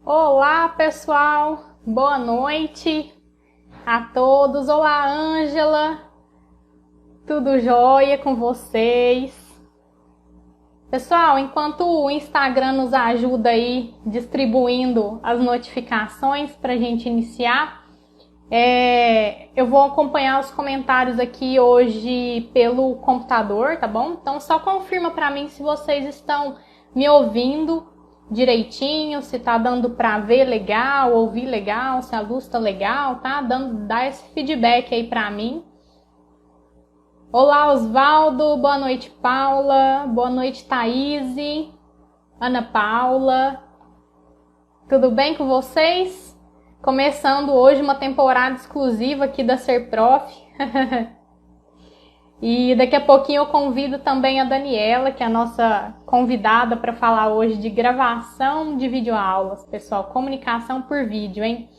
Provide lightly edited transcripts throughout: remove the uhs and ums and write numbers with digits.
Olá, pessoal. Boa noite a todos. Olá, Ângela. Tudo jóia com vocês? Pessoal, enquanto o Instagram nos ajuda aí distribuindo as notificações para a gente iniciar, eu vou acompanhar os comentários aqui hoje pelo computador, tá bom? Então só confirma para mim se vocês estão me ouvindo direitinho, se tá dando para ver legal, ouvir legal, se a luz tá legal, tá? Dá esse feedback aí para mim. Olá, Osvaldo. Boa noite, Paula. Boa noite, Thaís. Ana Paula. Tudo bem com vocês? Começando hoje uma temporada exclusiva aqui da Ser Prof. E daqui a pouquinho eu convido também a Daniela, que é a nossa convidada para falar hoje de gravação de videoaulas, pessoal, comunicação por vídeo, hein?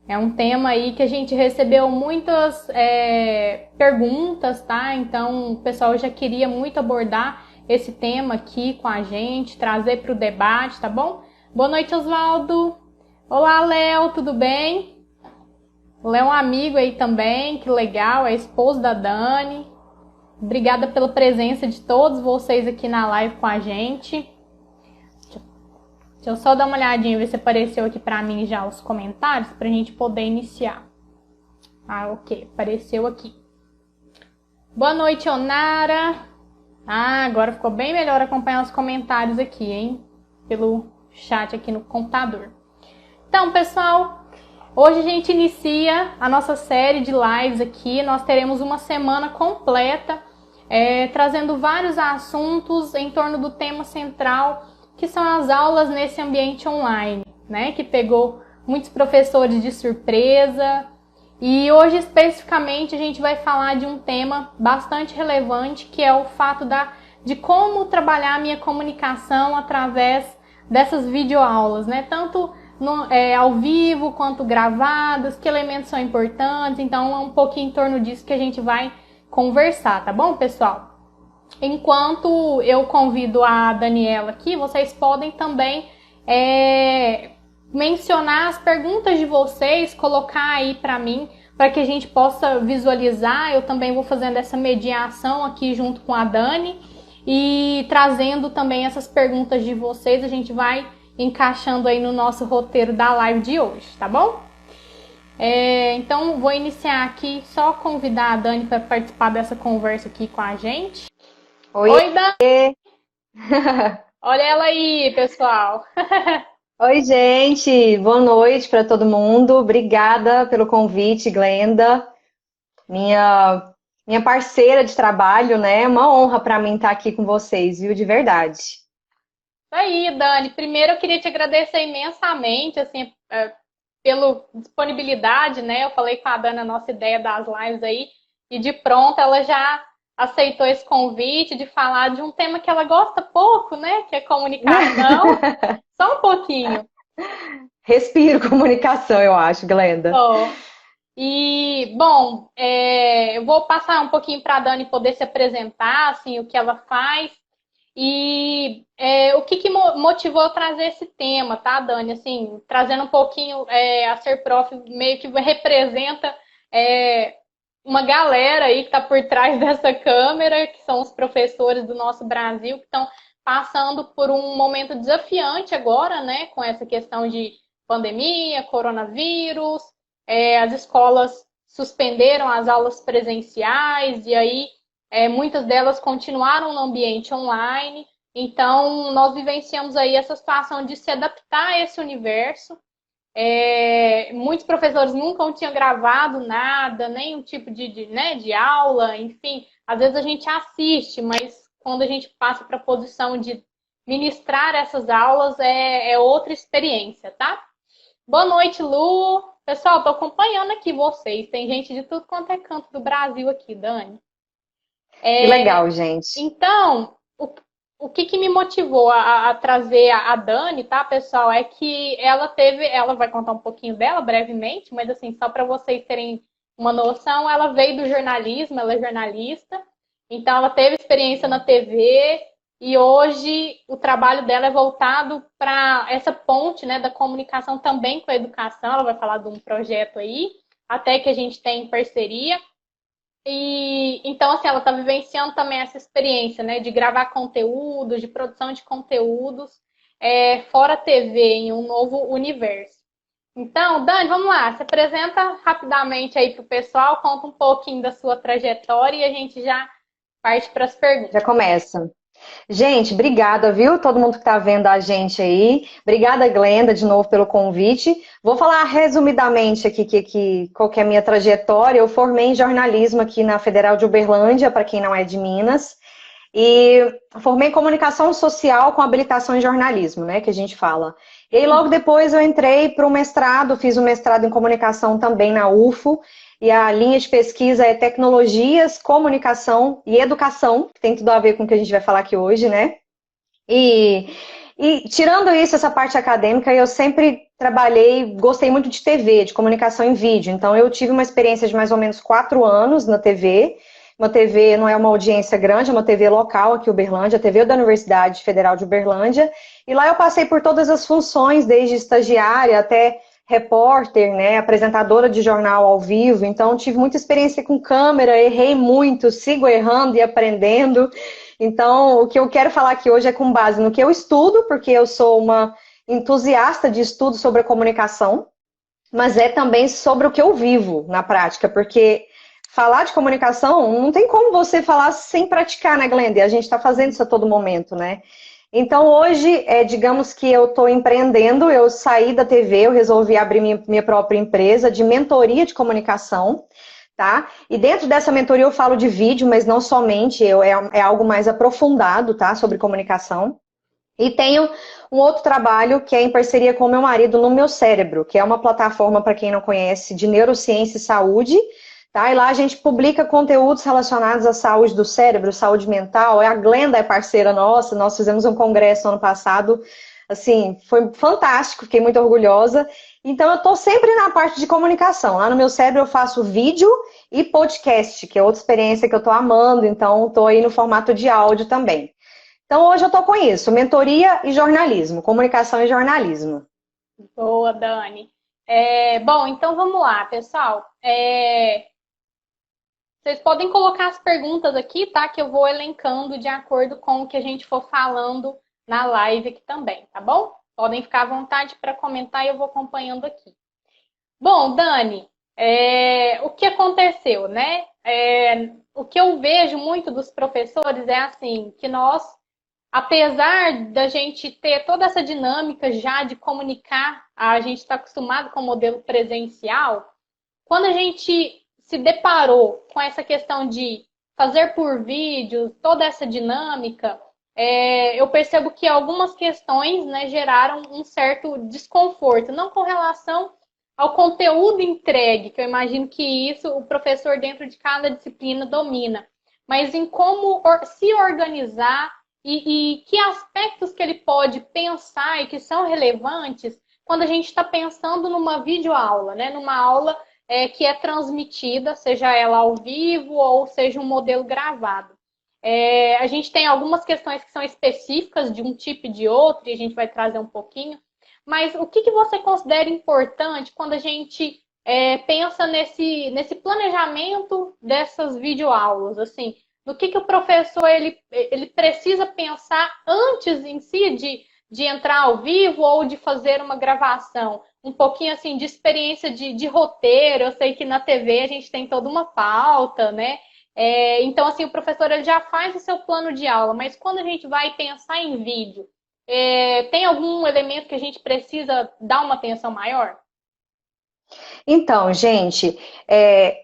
É um tema aí que a gente recebeu muitas perguntas, tá? Então o pessoal já queria muito abordar esse tema aqui com a gente, trazer para o debate, tá bom? Boa noite, Osvaldo. Olá, Léo, tudo bem? O Léo é um amigo aí também, que legal, é esposo da Dani. Obrigada pela presença de todos vocês aqui na live com a gente. Deixa eu só dar uma olhadinha, ver se apareceu aqui pra mim já os comentários, pra gente poder iniciar. Ah, ok, apareceu aqui. Boa noite, Onara. Ah, agora ficou bem melhor acompanhar os comentários aqui, hein? Pelo chat aqui no computador. Então, pessoal, hoje a gente inicia a nossa série de lives aqui. Nós teremos uma semana completa, trazendo vários assuntos em torno do tema central, que são as aulas nesse ambiente online, né? Que pegou muitos professores de surpresa. E hoje, especificamente, a gente vai falar de um tema bastante relevante, que é o fato de como trabalhar a minha comunicação através dessas videoaulas, né? Tanto ao vivo quanto gravadas, que elementos são importantes. Então, é um pouquinho em torno disso que a gente vai conversar, tá bom, pessoal? Enquanto eu convido a Daniela aqui, vocês podem também mencionar as perguntas de vocês, colocar aí para mim, para que a gente possa visualizar. Eu também vou fazendo essa mediação aqui junto com a Dani e trazendo também essas perguntas de vocês. A gente vai encaixando aí no nosso roteiro da live de hoje, tá bom? Então, vou iniciar aqui, só convidar a Dani para participar dessa conversa aqui com a gente. Oi, Dani! Olha ela aí, pessoal! Oi, gente! Boa noite para todo mundo. Obrigada pelo convite, Glenda. Minha parceira de trabalho, né? É uma honra para mim estar aqui com vocês, viu? De verdade. Aí, Dani, primeiro eu queria te agradecer imensamente, assim, pela disponibilidade, né? Eu falei com a Dani a nossa ideia das lives aí, e de pronto ela já aceitou esse convite de falar de um tema que ela gosta pouco, né? Que é comunicação. Só um pouquinho. Respiro comunicação, eu acho, Glenda. E, bom, eu vou passar um pouquinho para a Dani poder se apresentar, assim, o que ela faz. E o que motivou a trazer esse tema, tá, Dani? Assim, trazendo um pouquinho a Ser Prof meio que representa uma galera aí que está por trás dessa câmera, que são os professores do nosso Brasil, que estão passando por um momento desafiante agora, né, com essa questão de pandemia, coronavírus, as escolas suspenderam as aulas presenciais e aí muitas delas continuaram no ambiente online. Então, nós vivenciamos aí essa situação de se adaptar a esse universo. Muitos professores nunca tinham gravado nada, nenhum tipo de aula, enfim. Às vezes a gente assiste, mas quando a gente passa para a posição de ministrar essas aulas, é outra experiência, tá? Boa noite, Lu. Pessoal, estou acompanhando aqui vocês. Tem gente de tudo quanto é canto do Brasil aqui, Dani. Que legal, gente. Então, o que me motivou a trazer a Dani, tá, pessoal, é que ela vai contar um pouquinho dela brevemente, mas assim, só para vocês terem uma noção, ela veio do jornalismo, ela é jornalista, então ela teve experiência na TV, e hoje o trabalho dela é voltado para essa ponte, né, da comunicação também com a educação. Ela vai falar de um projeto aí, até que a gente tem em parceria. E então, assim, ela está vivenciando também essa experiência, né, de gravar conteúdos, de produção de conteúdos fora TV, em um novo universo. Então, Dani, vamos lá, se apresenta rapidamente aí para o pessoal, conta um pouquinho da sua trajetória e a gente já parte para as Já perguntas. começa. Gente, obrigada, viu? Todo mundo que está vendo a gente aí. Obrigada, Glenda, de novo pelo convite. Vou falar resumidamente aqui qual que é a minha trajetória. Eu formei em jornalismo aqui na Federal de Uberlândia, para quem não é de Minas. E formei em comunicação social com habilitação em jornalismo, né, que a gente fala. E aí logo depois eu entrei para o mestrado, fiz um mestrado em comunicação também na UFO, e a linha de pesquisa é tecnologias, comunicação e educação, que tem tudo a ver com o que a gente vai falar aqui hoje, né? E, e tirando isso, essa parte acadêmica, eu sempre trabalhei, gostei muito de TV, de comunicação em vídeo. Então eu tive uma experiência de mais ou menos 4 anos na TV. Uma TV não é uma audiência grande, é uma TV local aqui em Uberlândia, a TV da Universidade Federal de Uberlândia. E lá eu passei por todas as funções, desde estagiária até repórter, né, apresentadora de jornal ao vivo. Então tive muita experiência com câmera, errei muito, sigo errando e aprendendo. Então o que eu quero falar aqui hoje é com base no que eu estudo, porque eu sou uma entusiasta de estudo sobre a comunicação, mas é também sobre o que eu vivo na prática, porque falar de comunicação não tem como você falar sem praticar, né, Glenda? E a gente está fazendo isso a todo momento, né? Então, hoje, digamos que eu estou empreendendo, eu saí da TV, eu resolvi abrir minha própria empresa de mentoria de comunicação, tá? E dentro dessa mentoria eu falo de vídeo, mas não somente, é algo mais aprofundado, tá? Sobre comunicação. E tenho um outro trabalho que é em parceria com o meu marido no Meu Cérebro, que é uma plataforma, para quem não conhece, de neurociência e saúde, tá? E lá a gente publica conteúdos relacionados à saúde do cérebro, saúde mental. A Glenda é parceira nossa, nós fizemos um congresso ano passado, assim, foi fantástico, fiquei muito orgulhosa. Então eu estou sempre na parte de comunicação. Lá no Meu Cérebro eu faço vídeo e podcast, que é outra experiência que eu estou amando, então estou aí no formato de áudio também. Então hoje eu estou com isso, mentoria e jornalismo, comunicação e jornalismo. Boa, Dani. Bom, então vamos lá, pessoal. Vocês podem colocar as perguntas aqui, tá? Que eu vou elencando de acordo com o que a gente for falando na live aqui também, tá bom? Podem ficar à vontade para comentar e eu vou acompanhando aqui. Bom, Dani, o que aconteceu, né? O que eu vejo muito dos professores é assim, que nós, apesar da gente ter toda essa dinâmica já de comunicar, a gente está acostumado com o modelo presencial, quando a gente se deparou com essa questão de fazer por vídeo, toda essa dinâmica, eu percebo que algumas questões, né, geraram um certo desconforto, não com relação ao conteúdo entregue, que eu imagino que isso o professor dentro de cada disciplina domina, mas em como se organizar e que aspectos que ele pode pensar e que são relevantes quando a gente está pensando numa videoaula, né? Numa aula que é transmitida, seja ela ao vivo ou seja um modelo gravado. A gente tem algumas questões que são específicas de um tipo e de outro, e a gente vai trazer um pouquinho. Mas o que você considera importante quando a gente pensa nesse planejamento dessas videoaulas? Assim, do que o professor ele precisa pensar antes em si de entrar ao vivo ou de fazer uma gravação? Um pouquinho assim de experiência de roteiro. Eu sei que na TV a gente tem toda uma pauta, né? Então, assim, o professor ele já faz o seu plano de aula, mas quando a gente vai pensar em vídeo, tem algum elemento que a gente precisa dar uma atenção maior? Então, gente,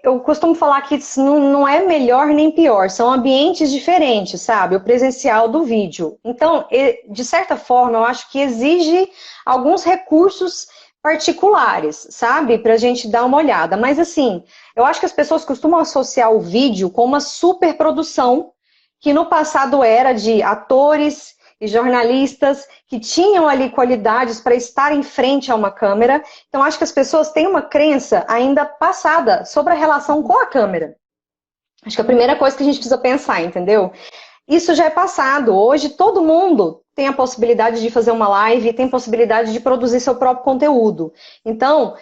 eu costumo falar que isso não é melhor nem pior, são ambientes diferentes, sabe? O presencial do vídeo. Então, de certa forma, eu acho que exige alguns recursos particulares, sabe? Pra gente dar uma olhada. Mas, assim, eu acho que as pessoas costumam associar o vídeo com uma superprodução, que no passado era de atores e jornalistas que tinham ali qualidades para estar em frente a uma câmera. Então, acho que as pessoas têm uma crença ainda passada sobre a relação com a câmera. Acho que é a primeira coisa que a gente precisa pensar, entendeu? isso já é passado. Hoje todo mundo tem a possibilidade de fazer uma live, tem possibilidade de produzir seu próprio conteúdo. Então,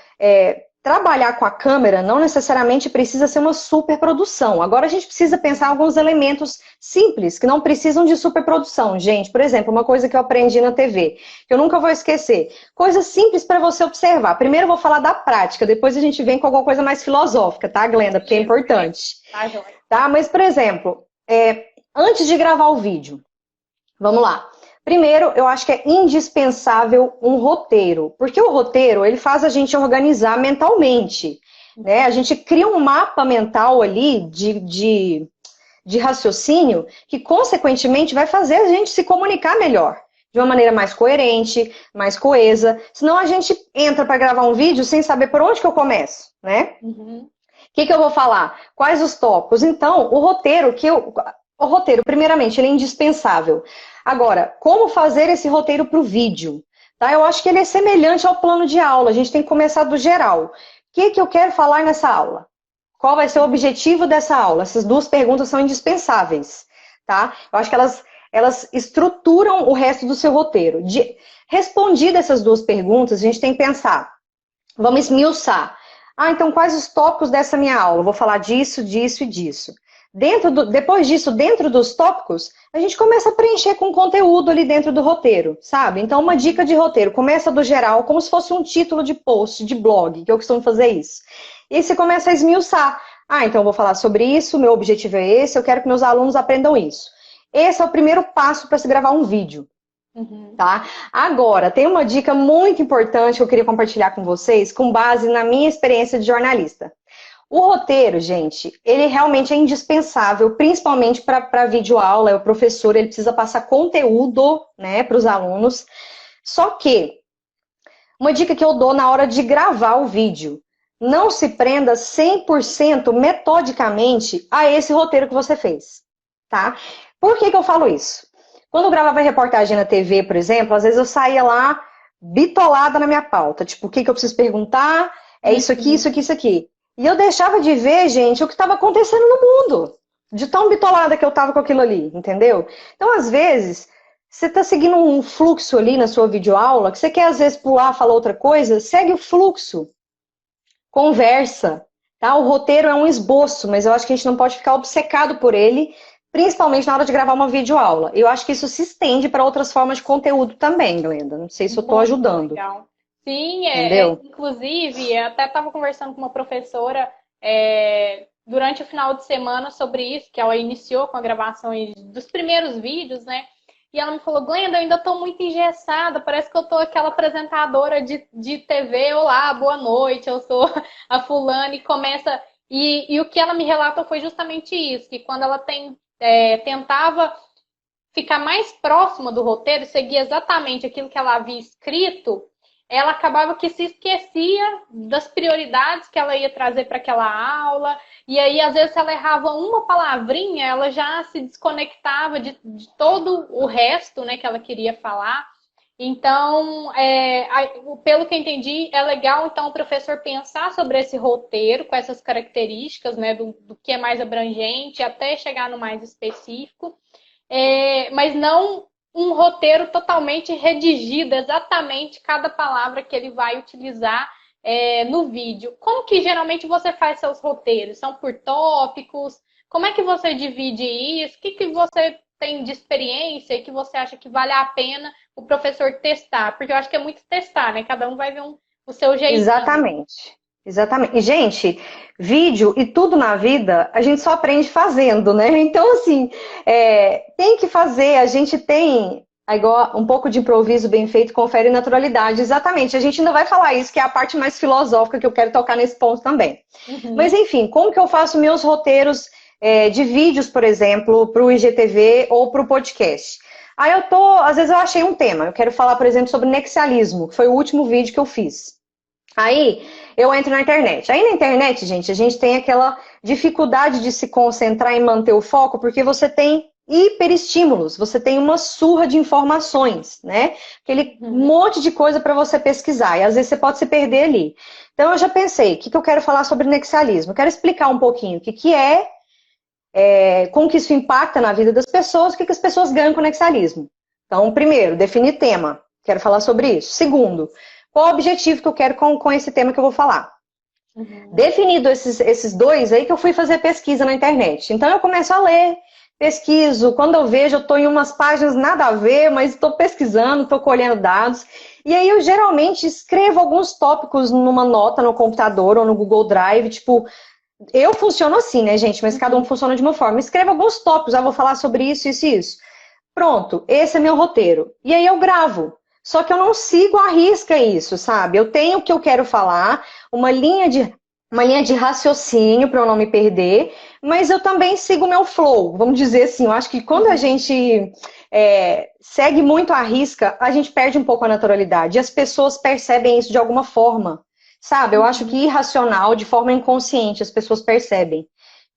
trabalhar com a câmera não necessariamente precisa ser uma superprodução. Agora a gente precisa pensar em alguns elementos simples, que não precisam de superprodução. Gente, por exemplo, uma coisa que eu aprendi na TV, que eu nunca vou esquecer. Coisas simples para você observar. Primeiro eu vou falar da prática, depois a gente vem com alguma coisa mais filosófica, tá, Glenda? Porque é importante. Tá? Mas, por exemplo, antes de gravar o vídeo, vamos lá. Primeiro, eu acho que é indispensável um roteiro, porque o roteiro, ele faz a gente organizar mentalmente, né? A gente cria um mapa mental ali de raciocínio que, consequentemente, vai fazer a gente se comunicar melhor, de uma maneira mais coerente, mais coesa. Senão a gente entra para gravar um vídeo sem saber por onde que eu começo, né? O que eu vou falar? Quais os tópicos? Então, o roteiro, primeiramente, ele é indispensável. Agora, como fazer esse roteiro para o vídeo? Tá? Eu acho que ele é semelhante ao plano de aula. A gente tem que começar do geral. O que eu quero falar nessa aula? Qual vai ser o objetivo dessa aula? Essas duas perguntas são indispensáveis. Tá? Eu acho que elas estruturam o resto do seu roteiro. Respondidas essas duas perguntas, a gente tem que pensar. Vamos esmiuçar. Então quais os tópicos dessa minha aula? Eu vou falar disso, disso e disso. Depois disso, dentro dos tópicos, a gente começa a preencher com conteúdo ali dentro do roteiro, sabe? Então, uma dica de roteiro, começa do geral, como se fosse um título de post, de blog, que eu costumo fazer isso. E aí você começa a esmiuçar. Então eu vou falar sobre isso, meu objetivo é esse, eu quero que meus alunos aprendam isso. Esse é o primeiro passo para se gravar um vídeo. Tá? Agora, tem uma dica muito importante que eu queria compartilhar com vocês, com base na minha experiência de jornalista. O roteiro, gente, ele realmente é indispensável, principalmente para videoaula. O professor, ele precisa passar conteúdo, né, para os alunos. Só que, uma dica que eu dou na hora de gravar o vídeo, não se prenda 100% metodicamente a esse roteiro que você fez, tá? Por que eu falo isso? Quando eu gravava reportagem na TV, por exemplo, às vezes eu saía lá bitolada na minha pauta. Tipo, o que eu preciso perguntar? É isso aqui, isso aqui, isso aqui. E eu deixava de ver, gente, o que estava acontecendo no mundo. De tão bitolada que eu estava com aquilo ali, entendeu? Então, às vezes, você está seguindo um fluxo ali na sua videoaula, que você quer, às vezes, pular, falar outra coisa, segue o fluxo. Conversa, tá? O roteiro é um esboço, mas eu acho que a gente não pode ficar obcecado por ele, principalmente na hora de gravar uma videoaula. Eu acho que isso se estende para outras formas de conteúdo também, Glenda. Não sei se eu estou ajudando. Legal. Sim, inclusive, eu até estava conversando com uma professora durante o final de semana sobre isso, que ela iniciou com a gravação dos primeiros vídeos, né? E ela me falou, Glenda, eu ainda estou muito engessada, parece que eu estou aquela apresentadora de TV, olá, boa noite, eu sou a fulana, e começa... E o que ela me relatou foi justamente isso, que quando ela tentava ficar mais próxima do roteiro, seguir exatamente aquilo que ela havia escrito, ela acabava que se esquecia das prioridades que ela ia trazer para aquela aula, e aí, às vezes, se ela errava uma palavrinha, ela já se desconectava de todo o resto, né, que ela queria falar. Então, pelo que eu entendi, é legal, então, o professor pensar sobre esse roteiro, com essas características, né, do que é mais abrangente, até chegar no mais específico, mas não um roteiro totalmente redigido, exatamente cada palavra que ele vai utilizar no vídeo. Como que geralmente você faz seus roteiros? São por tópicos? Como é que você divide isso? O que você tem de experiência e que você acha que vale a pena o professor testar? Porque eu acho que é muito testar, né? Cada um vai ver o seu jeitinho. Exatamente. E, gente, vídeo e tudo na vida, a gente só aprende fazendo, né? Então, assim, tem que fazer, a gente tem igual um pouco de improviso bem feito, confere naturalidade. Exatamente, a gente ainda vai falar isso, que é a parte mais filosófica que eu quero tocar nesse ponto também. Mas, enfim, como que eu faço meus roteiros de vídeos, por exemplo, para o IGTV ou para o podcast? Às vezes eu achei um tema, eu quero falar, por exemplo, sobre nexialismo, que foi o último vídeo que eu fiz. Aí, eu entro na internet. Aí, na internet, gente, a gente tem aquela dificuldade de se concentrar e manter o foco, porque você tem hiperestímulos, você tem uma surra de informações, né? Aquele monte de coisa para você pesquisar, e às vezes você pode se perder ali. Então, eu já pensei, o que eu quero falar sobre nexialismo? Eu quero explicar um pouquinho o que é como que isso impacta na vida das pessoas, o que as pessoas ganham com o nexialismo. Então, primeiro, definir tema. Quero falar sobre isso. Segundo, qual o objetivo que eu quero com esse tema que eu vou falar? Definido esses dois, aí que eu fui fazer pesquisa na internet. Então, eu começo a ler, pesquiso. Quando eu vejo, eu estou em umas páginas nada a ver, mas estou pesquisando, estou colhendo dados. E aí, eu geralmente escrevo alguns tópicos numa nota no computador ou no Google Drive, tipo... Eu funciono assim, né, gente? Mas cada um funciona de uma forma. Escreva alguns tópicos, vou falar sobre isso, isso e isso. Pronto, esse é meu roteiro. E aí eu gravo. Só que eu não sigo à risca isso, sabe? Eu tenho o que eu quero falar, uma linha de raciocínio para eu não me perder, mas eu também sigo o meu flow. Vamos dizer assim, eu acho que quando a gente segue muito à risca, a gente perde um pouco a naturalidade. E as pessoas percebem isso de alguma forma. Sabe, eu acho que irracional, de forma inconsciente, as pessoas percebem.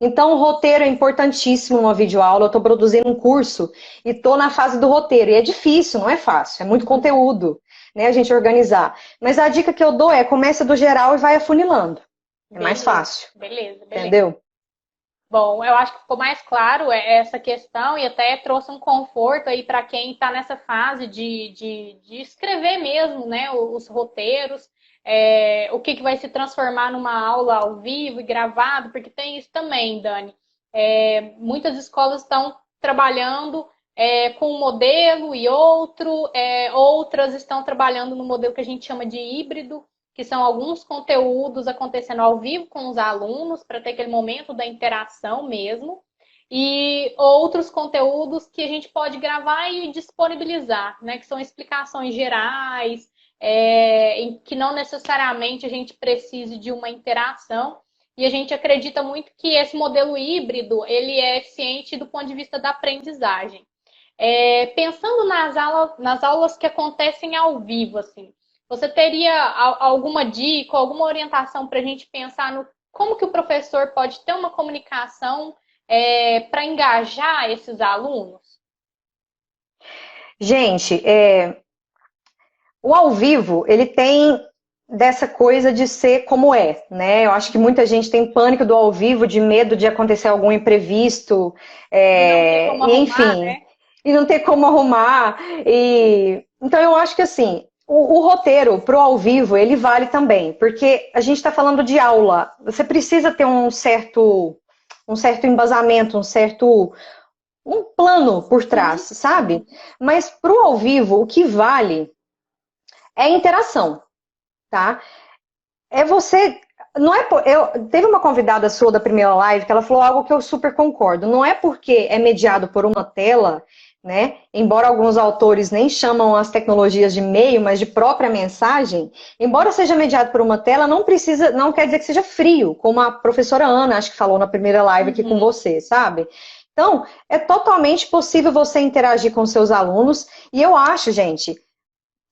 Então, o roteiro é importantíssimo numa videoaula. Eu estou produzindo um curso e estou na fase do roteiro. E é difícil, não é fácil, é muito conteúdo, né, a gente organizar. Mas a dica que eu dou é começa do geral e vai afunilando. É mais fácil. Beleza. Entendeu? Bom, eu acho que ficou mais claro essa questão e até trouxe um conforto aí para quem está nessa fase de escrever mesmo, né, os roteiros. O que vai se transformar numa aula ao vivo e gravado, porque tem isso também, Dani. Muitas escolas estão trabalhando com um modelo e outro, outras estão trabalhando no modelo que a gente chama de híbrido, que são alguns conteúdos acontecendo ao vivo com os alunos, para ter aquele momento da interação mesmo, e outros conteúdos que a gente pode gravar e disponibilizar, né, que são explicações gerais, em que não necessariamente a gente precise de uma interação, e a gente acredita muito que esse modelo híbrido ele é eficiente do ponto de vista da aprendizagem. Pensando nas aulas que acontecem ao vivo, assim, você teria alguma dica, alguma orientação para a gente pensar no como que o professor pode ter uma comunicação para engajar esses alunos? Gente, o ao vivo, ele tem dessa coisa de ser como é, né? Eu acho que muita gente tem pânico do ao vivo, de medo de acontecer algum imprevisto, enfim, né? E não ter como arrumar. Então eu acho que assim, o roteiro pro ao vivo, ele vale também, porque a gente está falando de aula, você precisa ter um certo embasamento, um plano por trás, sabe? Mas pro ao vivo, o que vale é a interação, tá? É você. Não é teve uma convidada sua da primeira live que ela falou algo que eu super concordo. Não é porque é mediado por uma tela, né? Embora alguns autores nem chamam as tecnologias de meio, mas de própria mensagem, embora seja mediado por uma tela, não quer dizer que seja frio, como a professora Ana, acho que falou na primeira live aqui com você, sabe? Então, é totalmente possível você interagir com seus alunos, e eu acho, gente,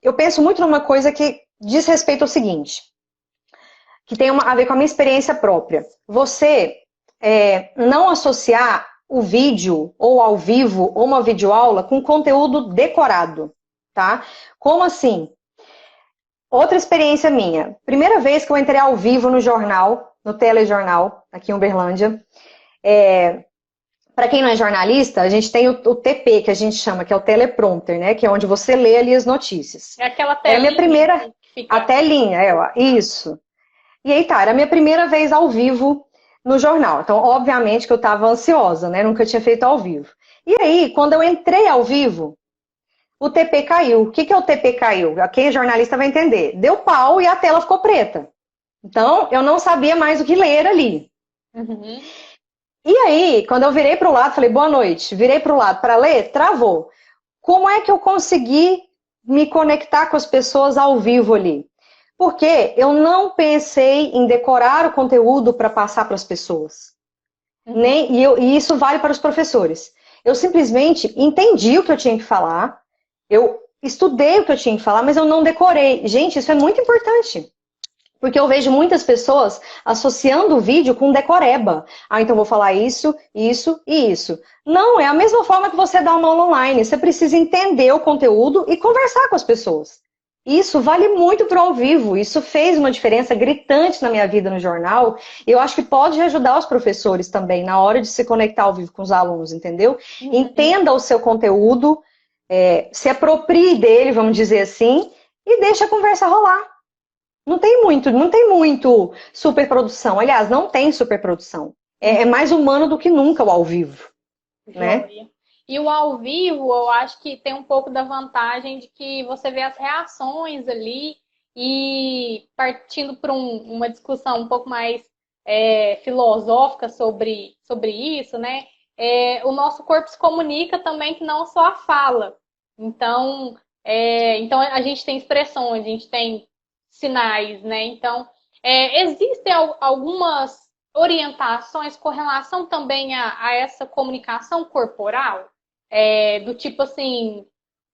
eu penso muito numa coisa que diz respeito ao seguinte, que tem a ver com a minha experiência própria. Você não associar o vídeo, ou ao vivo, ou uma videoaula com conteúdo decorado, tá? Como assim? Outra experiência minha. Primeira vez que eu entrei ao vivo no jornal, no telejornal, aqui em Uberlândia. Para quem não é jornalista, a gente tem o TP, que a gente chama, que é o teleprompter, né? Que é onde você lê ali as notícias. É aquela telinha. Era a minha primeira... A telinha, isso. E aí tá, era a minha primeira vez ao vivo no jornal. Então, obviamente que eu estava ansiosa, né? Nunca tinha feito ao vivo. E aí, quando eu entrei ao vivo, o TP caiu. O que é o TP caiu? Quem é jornalista vai entender. Deu pau e a tela ficou preta. Então, eu não sabia mais o que ler ali. E aí, quando eu virei para o lado, falei, boa noite. Virei para o lado para ler, travou. Como é que eu consegui me conectar com as pessoas ao vivo ali? Porque eu não pensei em decorar o conteúdo para passar para as pessoas. E isso vale para os professores. Eu simplesmente entendi o que eu tinha que falar, eu estudei o que eu tinha que falar, mas eu não decorei. Gente, isso é muito importante. Porque eu vejo muitas pessoas associando o vídeo com decoreba. Então vou falar isso, isso e isso. Não, é a mesma forma que você dá uma aula online. Você precisa entender o conteúdo e conversar com as pessoas. Isso vale muito para o ao vivo. Isso fez uma diferença gritante na minha vida no jornal. E eu acho que pode ajudar os professores também na hora de se conectar ao vivo com os alunos, entendeu? Uhum. Entenda o seu conteúdo, se aproprie dele, vamos dizer assim, e deixe a conversa rolar. Não tem muito superprodução. Aliás, não tem superprodução. É mais humano do que nunca o ao vivo, né? Joia. E o ao vivo, eu acho que tem um pouco da vantagem de que você vê as reações ali e partindo para uma discussão um pouco mais filosófica sobre isso, né? O nosso corpo se comunica também que não só a fala. Então a gente tem expressões, a gente tem sinais, né? Então, existem algumas orientações com relação também a essa comunicação corporal, do tipo assim,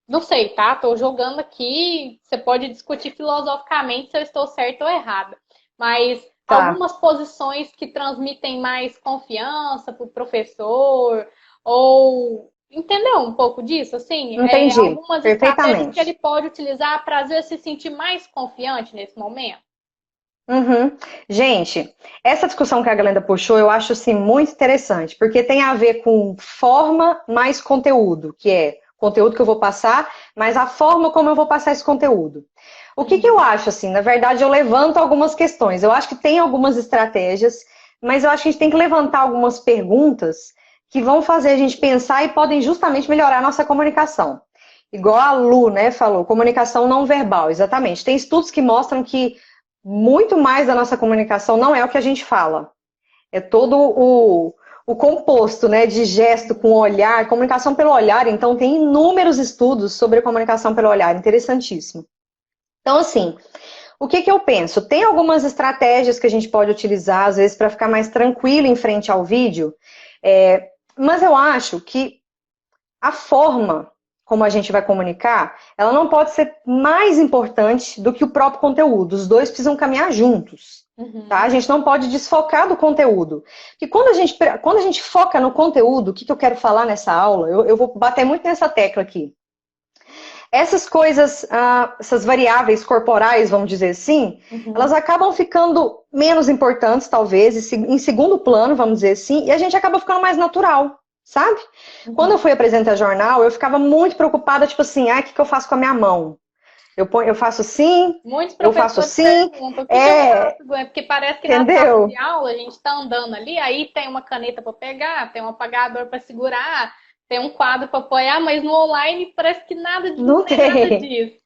não sei, tá? Tô jogando aqui, você pode discutir filosoficamente se eu estou certa ou errada, mas Tá, algumas posições que transmitem mais confiança para o professor, ou entendeu um pouco disso? Assim, entendi algumas estratégias que ele perfeitamente. pode utilizar para às vezes se sentir mais confiante nesse momento. Uhum. Gente, essa discussão que a Glenda puxou, eu acho assim muito interessante, porque tem a ver com forma mais conteúdo, que é conteúdo que eu vou passar, mas a forma como eu vou passar esse conteúdo. O que eu Uhum. acho assim? Na verdade, eu levanto algumas questões. Eu acho que tem algumas estratégias, mas eu acho que a gente tem que levantar algumas perguntas que vão fazer a gente pensar e podem justamente melhorar a nossa comunicação. Igual a Lu, né, falou, comunicação não verbal, exatamente. Tem estudos que mostram que muito mais da nossa comunicação não é o que a gente fala. É todo o composto, né, de gesto com olhar, comunicação pelo olhar. Então, tem inúmeros estudos sobre a comunicação pelo olhar, interessantíssimo. Então, assim, o que eu penso? Tem algumas estratégias que a gente pode utilizar, às vezes, para ficar mais tranquilo em frente ao vídeo, mas eu acho que a forma como a gente vai comunicar, ela não pode ser mais importante do que o próprio conteúdo. Os dois precisam caminhar juntos. Tá? A Uhum. gente não pode desfocar do conteúdo. Porque quando a gente foca no conteúdo, o que eu quero falar nessa aula, eu vou bater muito nessa tecla aqui. Essas coisas, essas variáveis corporais, vamos dizer assim, elas Uhum. acabam ficando menos importantes, talvez, em segundo plano, vamos dizer assim, e a gente acaba ficando mais natural, sabe? Quando eu Uhum. fui apresentar jornal, eu ficava muito preocupada, tipo assim, o que eu faço com a minha mão? Eu faço assim, Muitos eu faço professores assim, perguntam o que eu faço, Gwen? Porque parece que na sala de entendeu? aula a gente está andando ali, aí tem uma caneta para pegar, tem um apagador para segurar, tem um quadro para apoiar, mas no online parece que nada, não Não tem nada tem. disso.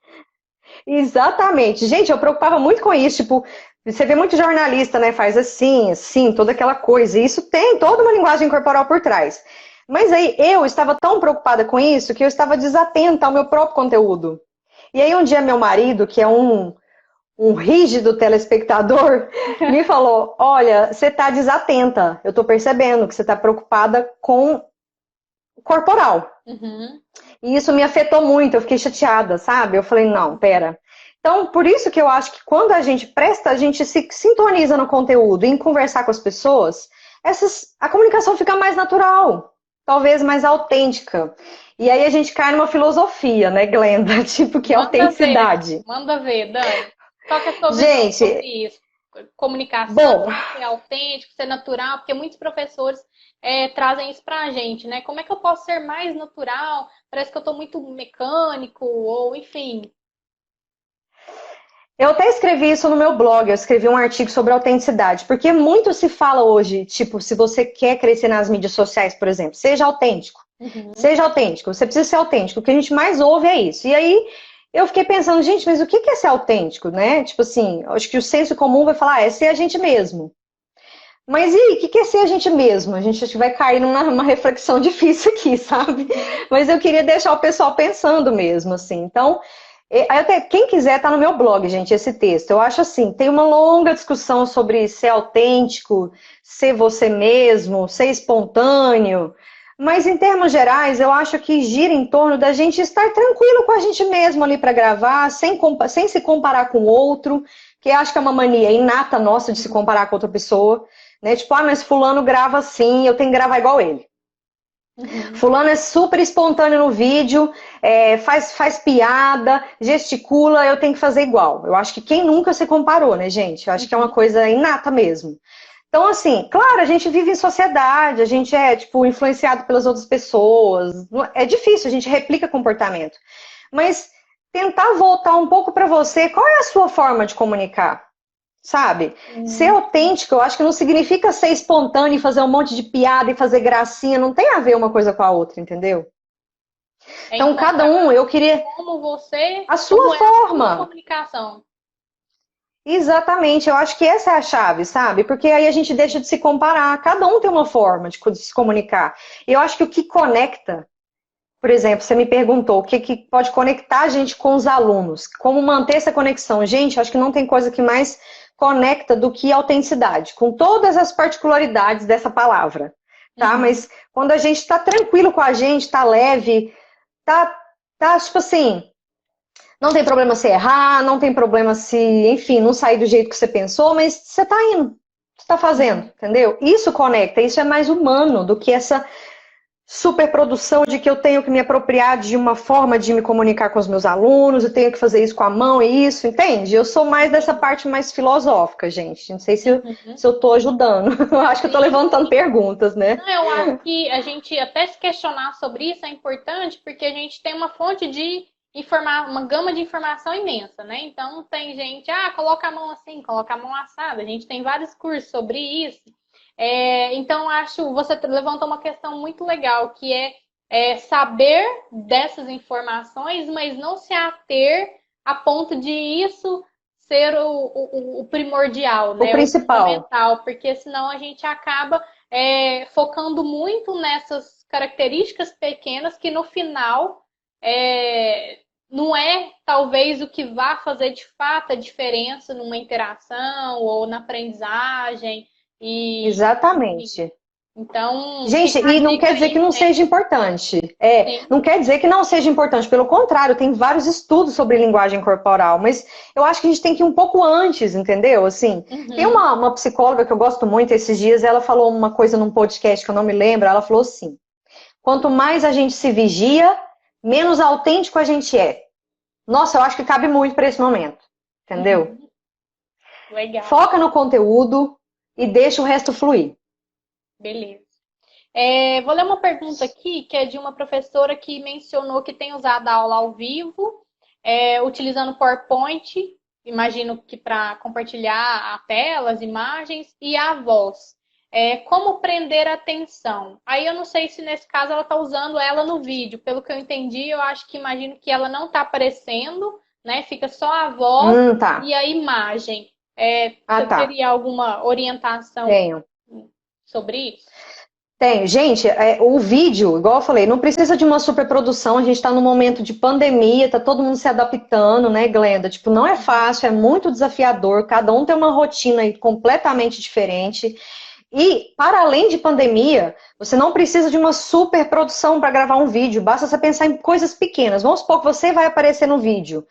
Exatamente. Gente, eu preocupava muito com isso, tipo, você vê muito jornalista, né, faz assim, assim, toda aquela coisa, e isso tem toda uma linguagem corporal por trás. Mas aí eu estava tão preocupada com isso que eu estava desatenta ao meu próprio conteúdo. E aí um dia meu marido, que é um rígido telespectador, me falou: Olha, você está desatenta. Eu estou percebendo que você está preocupada com o corporal. Uhum. E isso me afetou muito, eu fiquei chateada, sabe? Eu falei, não, pera. Então, por isso que eu acho que quando a gente presta, a gente se sintoniza no conteúdo, em conversar com as pessoas, a comunicação fica mais natural, talvez mais autêntica. E aí a gente cai numa filosofia, né, Glenda? Tipo, que é autenticidade. Manda ver, Dani. Qual que é a sua visão Gente, sobre isso? Comunicação, bom, ser autêntico, ser natural, porque muitos professores trazem isso pra gente, né? Como é que eu posso ser mais natural? Parece que eu tô muito mecânico, ou enfim. eu até escrevi isso no meu blog, eu escrevi um artigo sobre autenticidade, porque muito se fala hoje, tipo, se você quer crescer nas mídias sociais, por exemplo, seja autêntico. Uhum. Seja autêntico, você precisa ser autêntico. O que a gente mais ouve é isso. E aí eu fiquei pensando, gente, mas o que é ser autêntico, né? Tipo assim, acho que o senso comum vai falar, é ser a gente mesmo. Mas e aí, o que é ser a gente mesmo? A gente acho que vai cair numa reflexão difícil aqui, sabe? Uhum. Mas eu queria deixar o pessoal pensando mesmo, assim. Então, até quem quiser tá no meu blog, gente, esse texto. Eu acho assim, tem uma longa discussão sobre ser autêntico, ser você mesmo, ser espontâneo. Mas em termos gerais, eu acho que gira em torno da gente estar tranquilo com a gente mesmo ali para gravar, sem se comparar com o outro, que eu acho que é uma mania inata nossa de se comparar com outra pessoa, né? Tipo, mas fulano grava assim, eu tenho que gravar igual ele. Uhum. Fulano é super espontâneo no vídeo, faz piada, gesticula, eu tenho que fazer igual. Eu acho que quem nunca se comparou, né, gente? Eu acho que é uma Uhum. coisa inata mesmo. Então, assim, claro, a gente vive em sociedade, a gente é, tipo, influenciado pelas outras pessoas. É difícil, a gente replica comportamento. Mas tentar voltar um pouco para você, qual é a sua forma de comunicar? Sabe? Ser Hum. autêntico, eu acho que não significa ser espontâneo e fazer um monte de piada e fazer gracinha, não tem a ver uma coisa com a outra, entendeu? É Então, cada encontrar um, eu queria como você, a sua como é a sua forma. comunicação. Exatamente, eu acho que essa é a chave, sabe? Porque aí a gente deixa de se comparar. Cada um tem uma forma de se comunicar. E eu acho que o que conecta, por exemplo, você me perguntou o que pode conectar a gente com os alunos, como manter essa conexão. Gente, acho que não tem coisa que mais conecta do que a autenticidade, com todas as particularidades dessa palavra, tá? Uhum. Mas quando a gente está tranquilo com a gente, está leve, tá, tá tipo assim, não tem problema se errar, não tem problema se, enfim, não sair do jeito que você pensou, mas você está indo, você está fazendo, Uhum. entendeu? Isso conecta, isso é mais humano do que essa superprodução de que eu tenho que me apropriar de uma forma de me comunicar com os meus alunos, eu tenho que fazer isso com a mão e isso, entende? Eu sou mais dessa Entendi. parte mais filosófica, gente. Não sei Uhum. se eu tô ajudando. Eu acho que eu tô Sim, levantando sim. perguntas, né? Não, eu acho que a gente até se questionar sobre isso é importante porque a gente tem uma fonte de informar, uma gama de informação imensa, né? Então tem gente, coloca a mão assim, coloca a mão assada. A gente tem vários cursos sobre isso. Então acho, você levantou uma questão muito legal, que é saber dessas informações, mas não se ater a ponto de isso ser o primordial, O né? O principal. fundamental, porque senão a gente acaba focando muito nessas características pequenas que no final não é talvez o que vá fazer de fato a diferença numa interação ou na aprendizagem. E, enfim. Exatamente. Então, Gente, fica a e não dica quer dizer que aí, não né? seja importante. Sim. Não quer dizer que não seja importante. Pelo contrário, tem vários estudos sobre linguagem corporal, mas eu acho que a gente tem que ir um pouco antes, entendeu? Assim, tem Uhum. uma psicóloga que eu gosto muito esses dias, ela falou uma coisa num podcast que eu não me lembro, ela falou assim: quanto mais a gente se vigia, menos autêntico a gente é. Nossa, eu acho que cabe muito para esse momento, entendeu? Uhum. Legal. Foca no conteúdo e deixa o resto fluir. Beleza. Vou ler uma pergunta aqui que é de uma professora que mencionou que tem usado a aula ao vivo, utilizando PowerPoint, imagino que para compartilhar a tela, as imagens, e a voz. Como prender a atenção? Aí eu não sei se nesse caso ela está usando ela no vídeo. Pelo que eu entendi, eu acho que imagino que ela não está aparecendo, né? Fica só a voz Tá. e a imagem. Ah, Você tá. teria alguma orientação Tenho. sobre isso? Tem, gente, o vídeo, igual eu falei, não precisa de uma superprodução, a gente está num momento de pandemia, tá todo mundo se adaptando, né, Glenda? Tipo, não é fácil, é muito desafiador, cada um tem uma rotina aí completamente diferente. E, para além de pandemia, você não precisa de uma superprodução para gravar um vídeo, basta você pensar em coisas pequenas. Vamos supor que você vai aparecer no vídeo.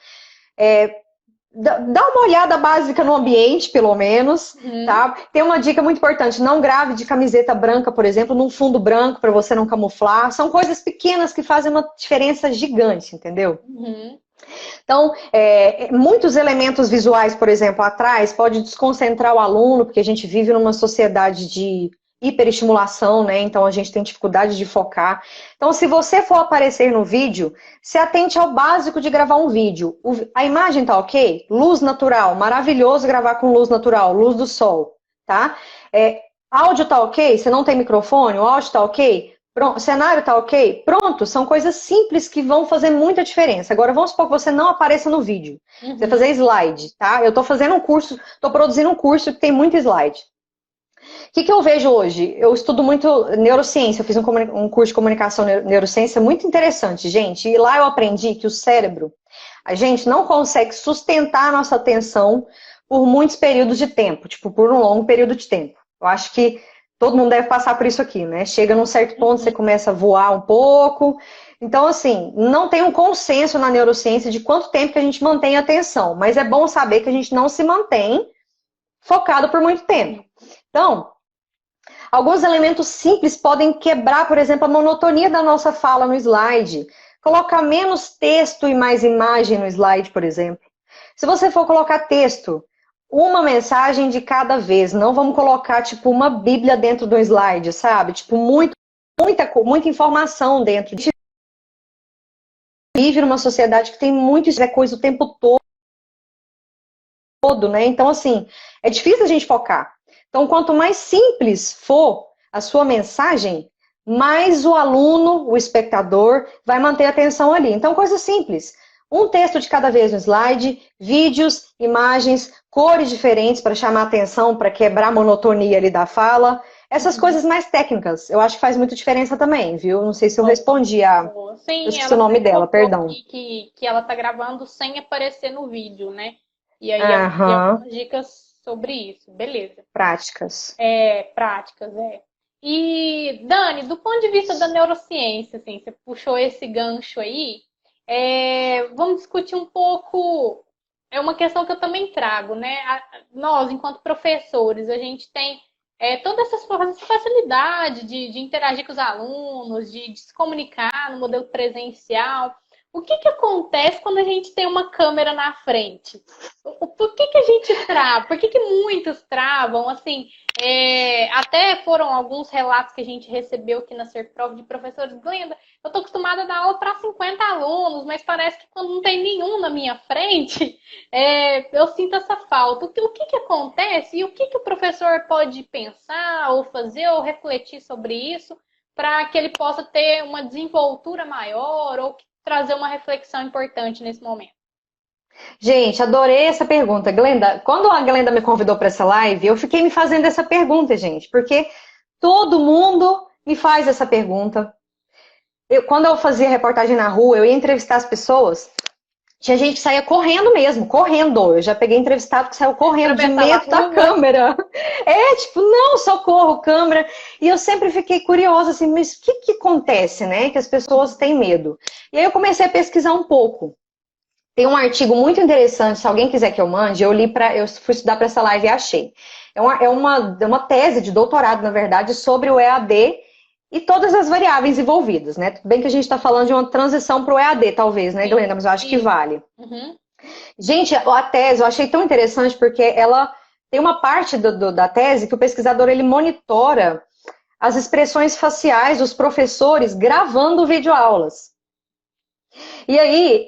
Dá uma olhada básica no ambiente, pelo menos, Uhum. tá? Tem uma dica muito importante, não grave de camiseta branca, por exemplo, num fundo branco para você não camuflar. São coisas pequenas que fazem uma diferença gigante, entendeu? Uhum. Então, muitos elementos visuais, por exemplo, atrás, pode desconcentrar o aluno, porque a gente vive numa sociedade de hiperestimulação, né? Então a gente tem dificuldade de focar. Então, se você for aparecer no vídeo, se atente ao básico de gravar um vídeo. A imagem tá ok? Luz natural, maravilhoso gravar com luz natural, luz do sol, tá? Áudio tá ok? Você não tem microfone? O áudio tá ok? Pronto, o cenário tá ok? Pronto, são coisas simples que vão fazer muita diferença. Agora vamos supor que você não apareça no vídeo. Você vai Uhum. fazer slide, tá? Eu tô fazendo um curso, tô produzindo um curso que tem muito slide. O que eu vejo hoje? Eu estudo muito neurociência, eu fiz um curso de comunicação neurociência muito interessante, gente. E lá eu aprendi que o cérebro, a gente não consegue sustentar a nossa atenção por muitos períodos de tempo, tipo, por um longo período de tempo. Eu acho que todo mundo deve passar por isso aqui, né? Chega num certo ponto, você Uhum. começa a voar um pouco. Então, assim, não tem um consenso na neurociência de quanto tempo que a gente mantém a atenção, mas é bom saber que a gente não se mantém focado por muito tempo. Então, Alguns elementos simples podem quebrar, por exemplo, a monotonia da nossa fala no slide. Colocar menos texto e mais imagem no slide, por exemplo. Se você for colocar texto, uma mensagem de cada vez. Não vamos colocar, tipo, uma bíblia dentro do slide, sabe? Tipo, muita informação dentro. A gente vive numa sociedade que tem muito coisa o tempo todo, né? Então, assim, é difícil a gente focar. Então, quanto mais simples for a sua mensagem, mais o aluno, o espectador, vai manter a atenção ali. Então, coisa simples. Um texto de cada vez no slide, vídeos, imagens, cores diferentes para chamar a atenção, para quebrar a monotonia ali da fala. Essas coisas mais técnicas, eu acho que faz muita diferença também, viu? Não sei se eu respondi a... Sim, eu esqueci o nome dela, perdão. Que ela tá gravando sem aparecer no vídeo, né? E aí algumas dicas sobre isso, beleza. Práticas. Práticas. E, Dani, do ponto de vista da neurociência, assim, você puxou esse gancho aí, vamos discutir um pouco, é uma questão que eu também trago, né? Nós, enquanto professores, a gente tem toda essa facilidade de interagir com os alunos, de se comunicar no modelo presencial. O que acontece quando a gente tem uma câmera na frente? Por que a gente trava? Por que muitos travam? Assim, até foram alguns relatos que a gente recebeu aqui na Serprof de professores. Glenda, eu estou acostumada a dar aula para 50 alunos, mas parece que quando não tem nenhum na minha frente, eu sinto essa falta. O que acontece e o que o professor pode pensar ou fazer ou refletir sobre isso para que ele possa ter uma desenvoltura maior ou trazer uma reflexão importante nesse momento? Gente, adorei essa pergunta, Glenda. Quando a Glenda me convidou para essa live, eu fiquei me fazendo essa pergunta, gente, porque todo mundo me faz essa pergunta. Quando eu fazia reportagem na rua, eu ia entrevistar as pessoas, tinha gente que saía correndo mesmo, correndo. Eu já peguei entrevistado que saiu correndo de medo da câmera. Tipo, não, socorro, câmera. E eu sempre fiquei curiosa, assim, mas o que acontece, né? Que as pessoas têm medo. E aí eu comecei a pesquisar um pouco. Tem um artigo muito interessante, se alguém quiser que eu mande, eu fui estudar para essa live e achei. É uma tese de doutorado, na verdade, sobre o EAD e todas as variáveis envolvidas, né? Tudo bem que a gente está falando de uma transição para o EAD, talvez, né, Glenda? Mas eu acho que vale. Uhum. Gente, a tese eu achei tão interessante porque ela tem uma parte da tese que o pesquisador ele monitora as expressões faciais dos professores gravando videoaulas. E aí,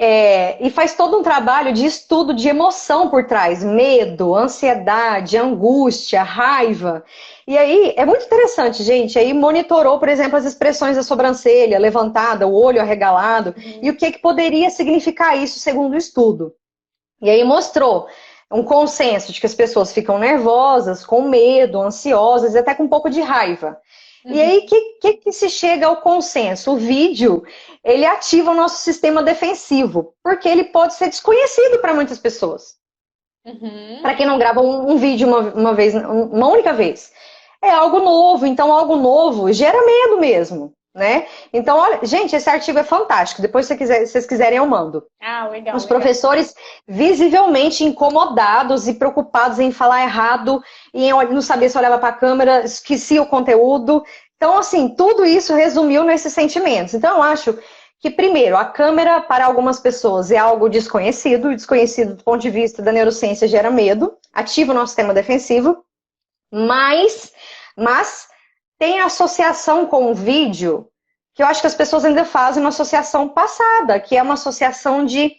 e faz todo um trabalho de estudo de emoção por trás, medo, ansiedade, angústia, raiva. E aí, é muito interessante, gente. Aí monitorou, por exemplo, as expressões da sobrancelha levantada, o olho arregalado, e o que poderia significar isso segundo o estudo. E aí mostrou um consenso de que as pessoas ficam nervosas, com medo, ansiosas e até com um pouco de raiva. E aí, que se chega ao consenso? O vídeo, ele ativa o nosso sistema defensivo, porque ele pode ser desconhecido para muitas pessoas. Para quem não grava um vídeo uma única vez. É algo novo, então algo novo gera medo mesmo, né? Então, olha, gente, esse artigo é fantástico. Depois, se vocês quiserem, eu mando. Legal. Os professores visivelmente incomodados e preocupados em falar errado, e em não saber se olhava para a câmera, esquecia o conteúdo. Então, assim, tudo isso resumiu nesses sentimentos. Então, eu acho que, primeiro, a câmera, para algumas pessoas, é algo desconhecido, e desconhecido do ponto de vista da neurociência gera medo, ativa o nosso sistema defensivo, mas tem associação com o vídeo, que eu acho que as pessoas ainda fazem uma associação passada, que é uma associação de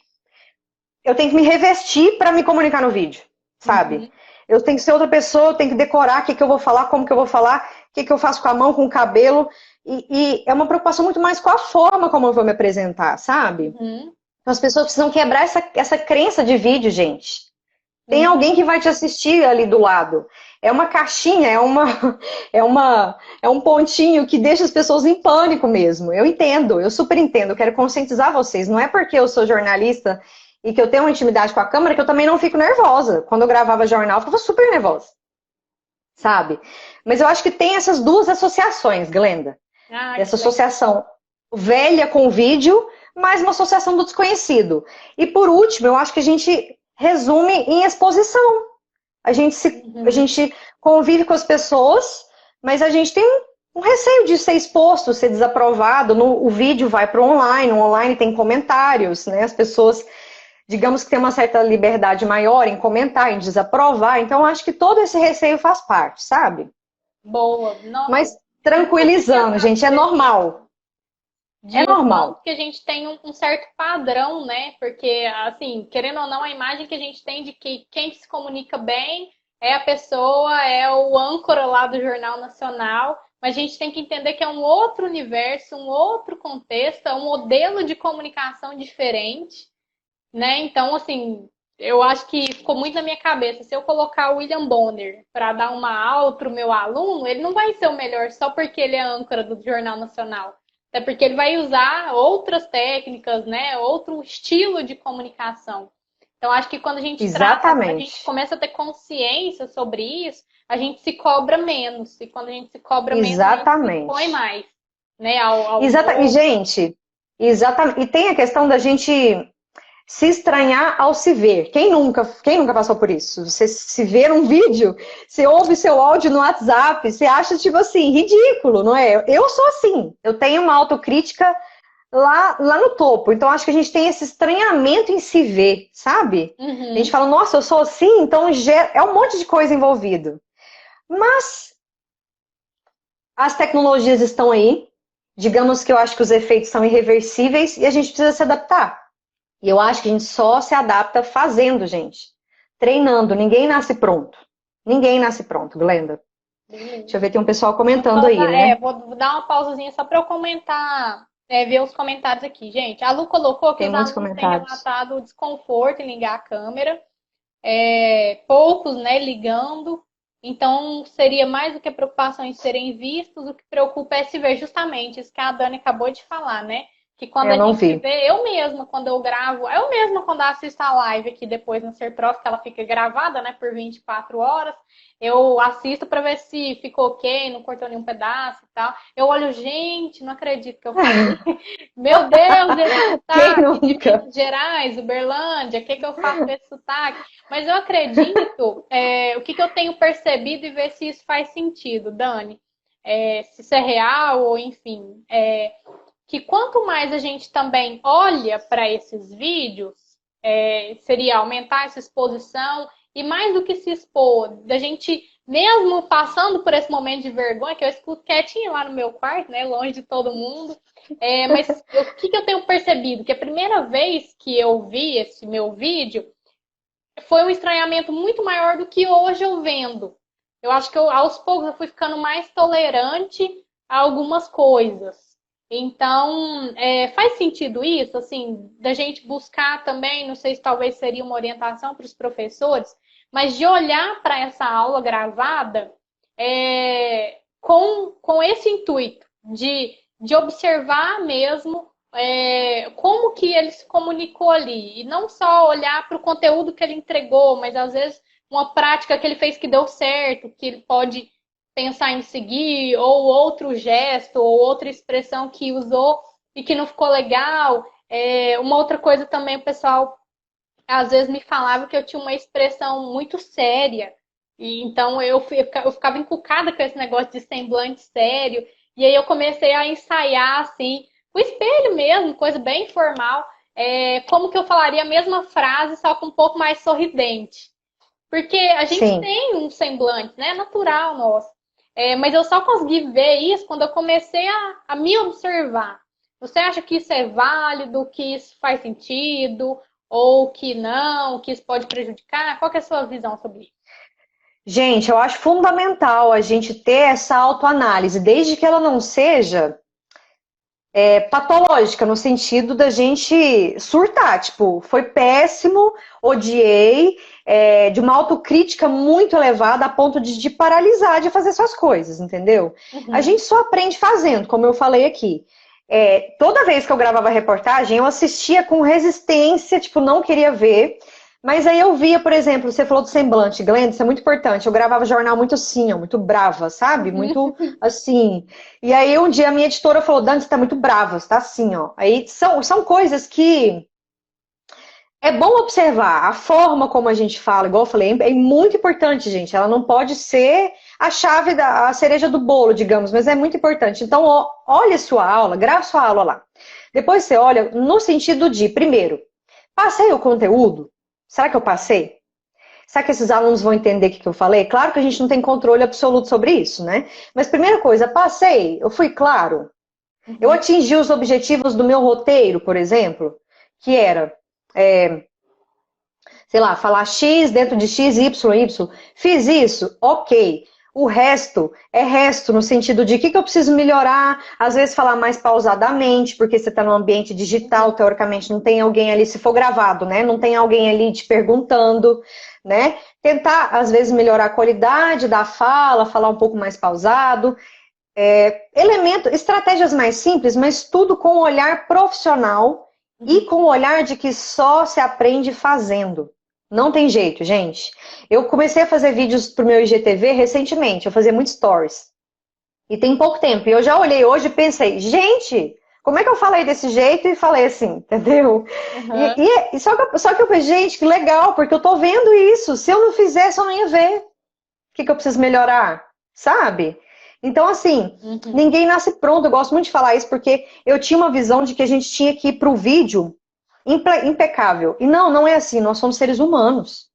eu tenho que me revestir para me comunicar no vídeo, sabe? Eu tenho que ser outra pessoa, eu tenho que decorar o que eu vou falar, como que eu vou falar, o que eu faço com a mão, com o cabelo. E é uma preocupação muito mais com a forma como eu vou me apresentar, sabe? Então as pessoas precisam quebrar essa crença de vídeo, gente. Tem alguém que vai te assistir ali do lado. É uma caixinha, é um pontinho que deixa as pessoas em pânico mesmo. Eu entendo, eu super entendo, eu quero conscientizar vocês. Não é porque eu sou jornalista e que eu tenho uma intimidade com a câmera que eu também não fico nervosa. Quando eu gravava jornal, eu ficava super nervosa. Sabe? Mas eu acho que tem essas duas associações, Glenda. Essa associação velha com o vídeo, mais uma associação do desconhecido. E por último, eu acho que a gente resume em exposição. A gente convive com as pessoas, mas a gente tem um receio de ser exposto, ser desaprovado. O vídeo vai para o online, no online tem comentários, né? As pessoas, digamos que têm uma certa liberdade maior em comentar, em desaprovar. Então, acho que todo esse receio faz parte, sabe? Boa. Nossa, Mas nunca tinha tranquilizando, pensado gente, é por esse normal. É de o quanto normal. que a gente tem um certo padrão, né? Porque, assim, querendo ou não, a imagem que a gente tem de que quem se comunica bem é a pessoa, é o âncora lá do Jornal Nacional, mas a gente tem que entender que é um outro universo, um outro contexto, é um modelo de comunicação diferente, né? Então, assim, eu acho que ficou muito na minha cabeça. Se eu colocar o William Bonner para dar uma aula para o meu aluno, ele não vai ser o melhor só porque ele é âncora do Jornal Nacional. Até porque ele vai usar outras técnicas, né? Outro estilo de comunicação. Então, acho que quando a gente trata, a gente Exatamente. começa a ter consciência sobre isso, a gente se cobra menos. E quando a gente se cobra menos, a gente se expõe Exatamente. mais, né? Ao E, novo. gente, exatamente. E tem a questão da gente se estranhar ao se ver. Quem nunca passou por isso? Você se vê num vídeo, você ouve seu áudio no WhatsApp, você acha, tipo assim, ridículo, não é? Eu sou assim. Eu tenho uma autocrítica lá no topo. Então, acho que a gente tem esse estranhamento em se ver, sabe? A gente Uhum. fala, nossa, eu sou assim, então é um monte de coisa envolvido. Mas as tecnologias estão aí. Digamos que eu acho que os efeitos são irreversíveis e a gente precisa se adaptar. E eu acho que a gente só se adapta fazendo, gente. Treinando. Ninguém nasce pronto. Ninguém nasce pronto, Glenda. Deixa eu Beleza. ver, tem um pessoal Vou comentando só aí, dar, né? vou dar uma pausazinha só para eu comentar, ver os comentários aqui. Gente, a Lu colocou que Tem os muitos alunos têm comentários. relatado desconforto em ligar a câmera, poucos, né, ligando. Então, seria mais do que preocupação em serem vistos, o que preocupa é se ver justamente isso que a Dani acabou de falar, né? Que quando Eu a não gente vi. vê, eu mesma, quando eu gravo, eu mesma, quando assisto a live aqui depois no Ser Prof, que ela fica gravada, né, por 24 horas, eu assisto para ver se ficou ok, não cortou nenhum pedaço e tal. Eu olho, gente, não acredito que eu falei. Meu Deus, esse Quem sotaque de nunca? Minas Gerais, Uberlândia, o que eu faço com esse sotaque? Mas eu acredito, o que eu tenho percebido e ver se isso faz sentido, Dani. Se isso é real ou enfim. Que quanto mais a gente também olha para esses vídeos, seria aumentar essa exposição e mais do que se expor, da gente mesmo passando por esse momento de vergonha, que eu escuto quietinho lá no meu quarto, né, longe de todo mundo, mas o que eu tenho percebido? Que a primeira vez que eu vi esse meu vídeo, foi um estranhamento muito maior do que hoje eu vendo. Eu acho que aos poucos eu fui ficando mais tolerante a algumas coisas. Então, faz sentido isso, assim, da gente buscar também, não sei se talvez seria uma orientação para os professores, mas de olhar para essa aula gravada com esse intuito de observar mesmo como que ele se comunicou ali. E não só olhar para o conteúdo que ele entregou, mas às vezes uma prática que ele fez que deu certo, que ele pode pensar em seguir, ou outro gesto, ou outra expressão que usou e que não ficou legal. Uma outra coisa também, o pessoal às vezes me falava que eu tinha uma expressão muito séria. E então eu ficava encucada com esse negócio de semblante sério. E aí eu comecei a ensaiar assim, o espelho mesmo, coisa bem informal, como que eu falaria a mesma frase, só com um pouco mais sorridente. Porque a gente Sim. tem um semblante, né? Natural nosso. Mas eu só consegui ver isso quando eu comecei a me observar. Você acha que isso é válido, que isso faz sentido, ou que não, que isso pode prejudicar? Qual que é a sua visão sobre isso? Gente, eu acho fundamental a gente ter essa autoanálise, desde que ela não seja patológica, no sentido da gente surtar. Tipo, foi péssimo, odiei, de uma autocrítica muito elevada a ponto de paralisar de fazer suas coisas, entendeu? A Uhum. gente só aprende fazendo, como eu falei aqui. Toda vez que eu gravava reportagem, eu assistia com resistência, tipo, não queria ver. Mas aí eu via, por exemplo, você falou do semblante, Glenda, isso é muito importante. Eu gravava jornal muito assim, ó, muito brava, sabe? Muito assim. E aí um dia a minha editora falou, Dani, você tá muito brava, você tá assim, ó. Aí são coisas que É bom observar a forma como a gente fala, igual eu falei, é muito importante, gente. Ela não pode ser a chave a cereja do bolo, digamos, mas é muito importante. Então, ó, olha sua aula, grava sua aula lá. Depois você olha no sentido de, primeiro, passei o conteúdo? Será que eu passei? Será que esses alunos vão entender o que eu falei? Claro que a gente não tem controle absoluto sobre isso, né? Mas primeira coisa, passei, eu fui claro. Eu Uhum. atingi os objetivos do meu roteiro, por exemplo, que era, sei lá, falar X dentro de X, Y, Y. Fiz isso? Ok. O resto é resto, no sentido de o que eu preciso melhorar, às vezes falar mais pausadamente, porque você está no ambiente digital, teoricamente não tem alguém ali, se for gravado, né? Não tem alguém ali te perguntando, né? Tentar, às vezes, melhorar a qualidade da fala, falar um pouco mais pausado. Estratégias mais simples, mas tudo com um olhar profissional e Uhum. com o olhar de que só se aprende fazendo. Não tem jeito, gente. Eu comecei a fazer vídeos pro meu IGTV recentemente, eu fazia muito stories. E tem pouco tempo. E eu já olhei hoje e pensei, gente, como é que eu falei desse jeito e falei assim, entendeu? Uhum. Só que eu pensei, gente, que legal, porque eu tô vendo isso. Se eu não fizesse, eu não ia ver. O que eu preciso melhorar? Sabe? Então, assim, Uhum. ninguém nasce pronto. Eu gosto muito de falar isso porque eu tinha uma visão de que a gente tinha que ir pro vídeo impecável. E não, não é assim. Nós somos seres humanos,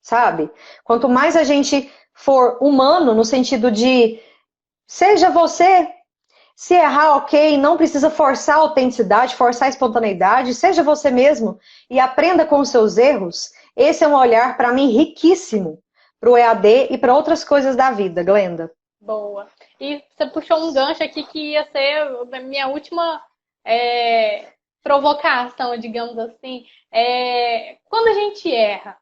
sabe? Quanto mais a gente for humano, no sentido de seja você, se errar, ok, não precisa forçar a autenticidade, forçar a espontaneidade, seja você mesmo e aprenda com os seus erros. Esse é um olhar, para mim, riquíssimo para o EAD e para outras coisas da vida, Glenda. Boa. E você puxou um gancho aqui que ia ser a minha última é, provocação, digamos assim. Quando a gente erra,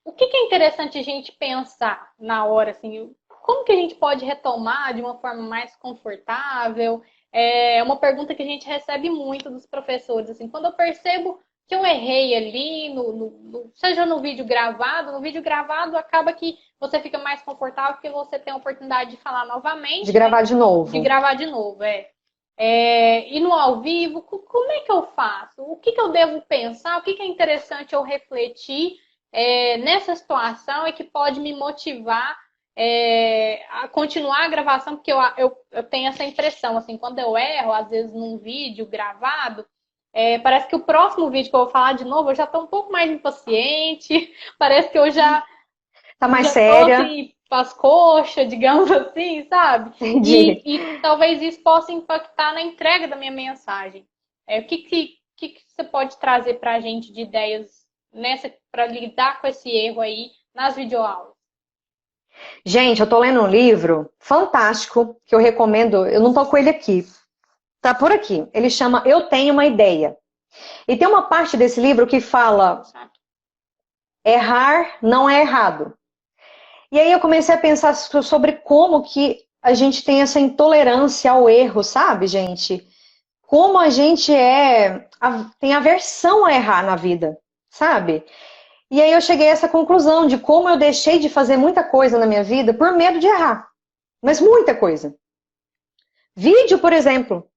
o que é interessante a gente pensar na hora, assim, como que a gente pode retomar de uma forma mais confortável? É uma pergunta que a gente recebe muito dos professores, assim, quando eu percebo que eu errei ali, seja no vídeo gravado acaba que você fica mais confortável porque você tem a oportunidade de falar De novamente, né? gravar de De novo. gravar de novo, e no ao vivo, como é que eu faço? O que eu devo pensar? O que é interessante eu refletir nessa situação e que pode me motivar a continuar a gravação, porque eu tenho essa impressão, assim, quando eu erro, às vezes num vídeo gravado, parece que o próximo vídeo que eu vou falar de novo, eu já estou um pouco mais impaciente, parece que eu Tá mais já tô séria? assim, as coxas, digamos assim, sabe? Entendi. E talvez isso possa impactar na entrega da minha mensagem. O que você pode trazer para a gente de ideias nessa para lidar com esse erro aí nas videoaulas? Gente, eu tô lendo um livro fantástico que eu recomendo. Eu não tô com ele aqui. Tá por aqui. Ele chama Eu Tenho uma Ideia. E tem uma parte desse livro que fala: errar não é errado. E aí eu comecei a pensar sobre como que a gente tem essa intolerância ao erro, sabe, gente? Como a gente tem aversão a errar na vida, sabe? E aí eu cheguei a essa conclusão de como eu deixei de fazer muita coisa na minha vida por medo de errar. Mas muita coisa. Vídeo, por exemplo.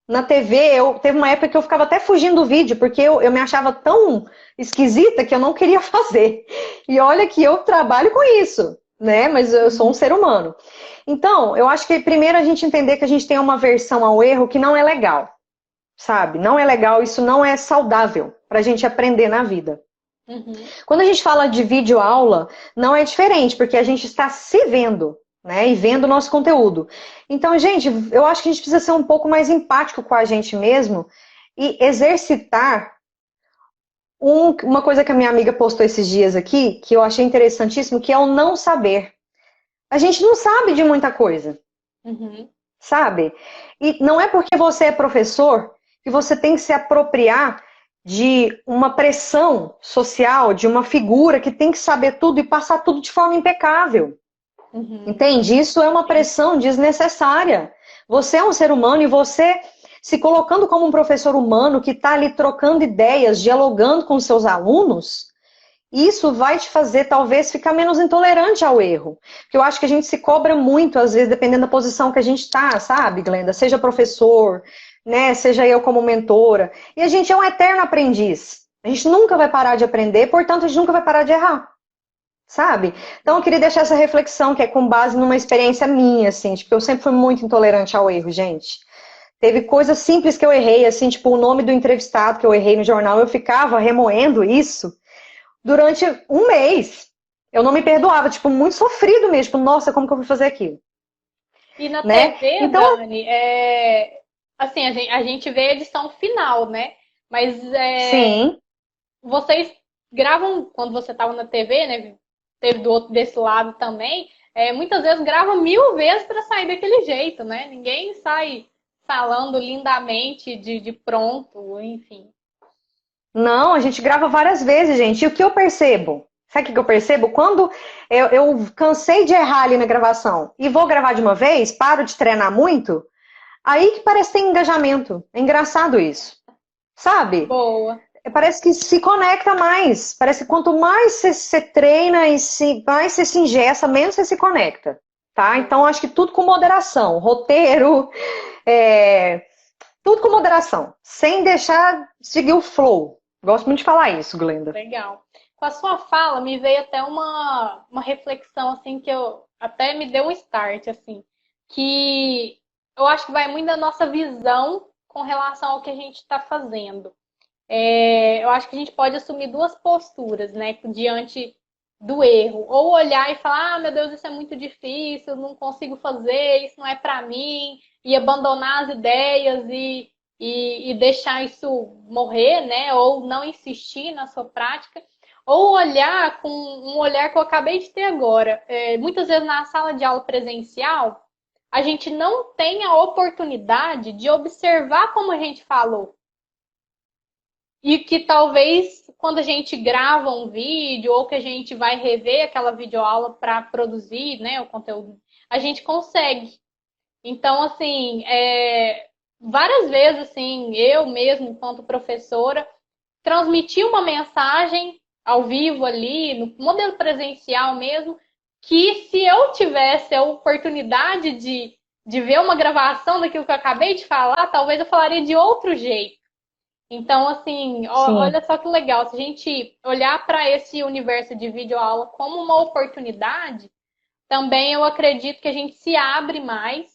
Na TV, teve uma época que eu ficava até fugindo do vídeo, porque eu me achava tão esquisita que eu não queria fazer. E olha que eu trabalho com isso, né? Mas eu sou um Uhum, ser humano. Então, eu acho que primeiro a gente entender que a gente tem uma versão ao erro que não é legal, sabe? Não é legal, isso não é saudável para a gente aprender na vida. uhum, Quando a gente fala de vídeo aula, não é diferente, porque a gente está se vendo, né? E vendo o nosso conteúdo. Então, gente, eu acho que a gente precisa ser um pouco mais empático com a gente mesmo e exercitar uma coisa que a minha amiga postou esses dias aqui, que eu achei interessantíssimo, que é o não saber. A gente não sabe de muita coisa, uhum, sabe? E não é porque você é professor que você tem que se apropriar de uma pressão social, de uma figura que tem que saber tudo e passar tudo de forma impecável. uhum. Entende? Isso é uma Entendi. pressão desnecessária. Você é um ser humano e você se colocando como um professor humano que está ali trocando ideias, dialogando com seus alunos, isso vai te fazer talvez ficar menos intolerante ao erro. Porque eu acho que a gente se cobra muito, às vezes, dependendo da posição que a gente está, sabe, Glenda? Seja professor, né? Seja eu como mentora. E a gente é um eterno aprendiz. A gente nunca vai parar de aprender, portanto, a gente nunca vai parar de errar. Sabe? Então eu queria deixar essa reflexão, que é com base numa experiência minha, assim, tipo, eu sempre fui muito intolerante ao erro, gente. Teve coisas simples que eu errei, assim, tipo, o nome do entrevistado que eu errei no jornal, eu ficava remoendo isso durante um mês. Eu não me perdoava, tipo, muito sofrido mesmo, tipo, nossa, como que eu fui fazer aquilo? E na Né? TV, Então, Dani, assim, a gente vê a edição final, né? Mas sim, vocês gravam, quando você estava na TV, né? Teve do outro desse lado também, muitas vezes grava 1000 vezes para sair daquele jeito, né? Ninguém sai falando lindamente de pronto, enfim. não, a gente grava várias vezes, gente. E o que eu percebo? Sabe o que eu percebo? Quando eu cansei de errar ali na gravação e vou gravar de uma vez, paro de treinar muito, aí que parece ter engajamento. É engraçado isso. Sabe? Boa. Parece que se conecta mais. Parece que quanto mais você treina e mais você se ingessa, menos você se conecta. Tá? Então, acho que tudo com moderação. Roteiro, é, tudo com moderação. Sem deixar seguir o flow. Gosto muito de falar isso, Glenda. Legal. Com a sua fala, me veio até uma reflexão, assim, que eu até me deu um start, assim, que eu acho que vai muito da nossa visão com relação ao que a gente está fazendo. Eu acho que a gente pode assumir duas posturas, né, diante do erro. Ou olhar e falar, ah, meu Deus, isso é muito difícil, não consigo fazer, isso não é para mim, e abandonar as ideias e deixar isso morrer, né, ou não insistir na sua prática. Ou olhar com um olhar que eu acabei de ter agora. Muitas vezes na sala de aula presencial, a gente não tem a oportunidade de observar como a gente falou. E que talvez quando a gente grava um vídeo ou que a gente vai rever aquela videoaula para produzir, né, o conteúdo, a gente consegue. Então, assim, várias vezes, assim, eu mesmo, enquanto professora, transmiti uma mensagem ao vivo ali, no modelo presencial mesmo, que se eu tivesse a oportunidade de ver uma gravação daquilo que eu acabei de falar, talvez eu falaria de outro jeito. Então, assim, Sim, olha só que legal. Se a gente olhar para esse universo de videoaula como uma oportunidade, também eu acredito que a gente se abre mais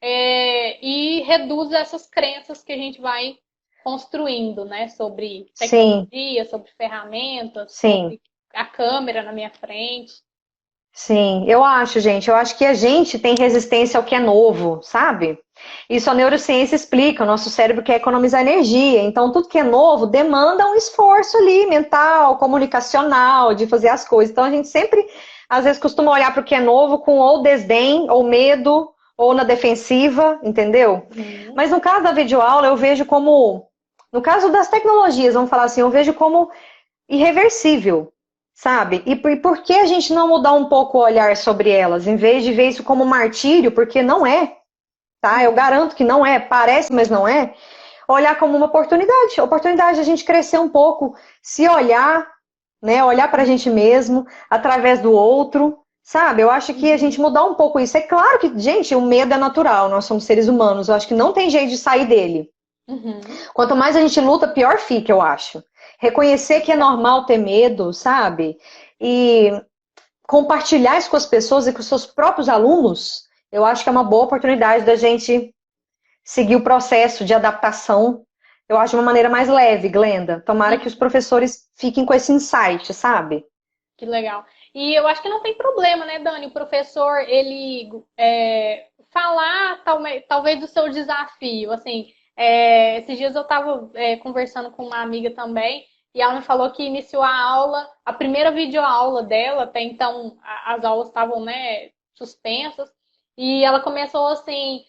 e reduz essas crenças que a gente vai construindo, né? Sobre sim, tecnologia, sobre ferramentas, sim. sobre a câmera na minha frente. Sim, eu acho, gente. Eu acho que a gente tem resistência ao que é novo, sabe? Isso a neurociência explica. O nosso cérebro quer economizar energia. Então, tudo que é novo demanda um esforço ali, mental, comunicacional, de fazer as coisas. Então, a gente sempre, às vezes, costuma olhar para o que é novo com ou desdém, ou medo, ou na defensiva, entendeu? Uhum. Mas no caso da videoaula, eu vejo como. No caso das tecnologias, vamos falar assim, eu vejo como irreversível, sabe? E por que a gente não mudar um pouco o olhar sobre elas, em vez de ver isso como martírio, porque não é, tá? Eu garanto que não é, parece, mas não é. Olhar como uma oportunidade, oportunidade de a gente crescer um pouco, se olhar, né? Olhar para a gente mesmo, através do outro, sabe? Eu acho que a gente Uhum. mudar um pouco isso. É claro que, gente, o medo é natural, nós somos seres humanos, eu acho que não tem jeito de sair dele. Uhum. Quanto mais a gente luta, pior fica, eu acho. Reconhecer que é normal ter medo, sabe? E compartilhar isso com as pessoas e com os seus próprios alunos, eu acho que é uma boa oportunidade da gente seguir o processo de adaptação. Eu acho de uma maneira mais leve, Glenda. Tomara que os Uhum. professores fiquem com esse insight, sabe? Que legal. E eu acho que não tem problema, né, Dani? O professor, ele falar talvez do seu desafio. Assim, esses dias eu estava conversando com uma amiga também, e ela me falou que iniciou a aula, a primeira videoaula dela, até então as aulas estavam, né, suspensas, e ela começou assim.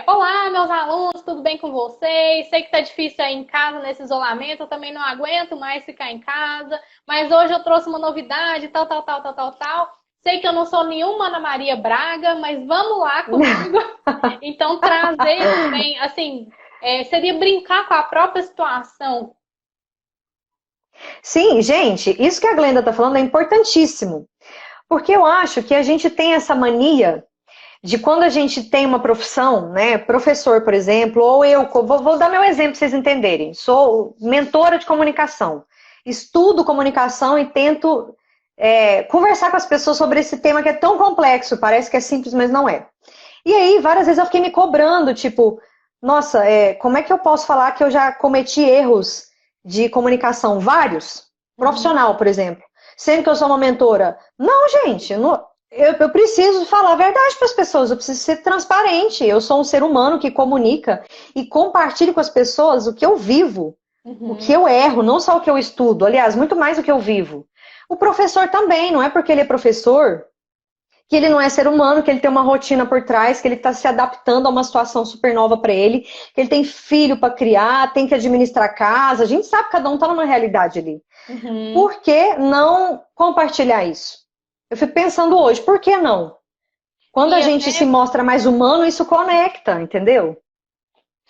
Olá, meus alunos, tudo bem com vocês? Sei que tá difícil aí em casa nesse isolamento, eu também não aguento mais ficar em casa. Mas hoje eu trouxe uma novidade, tal, tal, tal, tal, tal, tal. Sei que eu não sou nenhuma Ana Maria Braga, mas vamos lá comigo. Então, trazer também, assim, seria brincar com a própria situação. Sim, gente, isso que a Glenda tá falando é importantíssimo. Porque eu acho que a gente tem essa mania. de quando a gente tem uma profissão, né? Professor, por exemplo, ou eu, vou dar meu exemplo para vocês entenderem. Sou mentora de comunicação. Estudo comunicação e tento conversar com as pessoas sobre esse tema que é tão complexo, parece que é simples, mas não é. E aí, várias vezes eu fiquei me cobrando, tipo, nossa, como é que eu posso falar que eu já cometi erros de comunicação? Vários. Profissional, por exemplo. Sendo que eu sou uma mentora. Não, gente, eu preciso falar a verdade para as pessoas, eu preciso ser transparente. Eu sou um ser humano que comunica e compartilho com as pessoas o que eu vivo, o que eu erro, não só o que eu estudo, aliás, muito mais o que eu vivo. O professor também, não é porque ele é professor que ele não é ser humano, que ele tem uma rotina por trás, que ele está se adaptando a uma situação super nova para ele, que ele tem filho para criar, tem que administrar a casa. A gente sabe que cada um está numa realidade ali. Por que não compartilhar isso? Eu fico pensando hoje, por que não? Quando a gente se mostra mais humano, isso conecta, entendeu?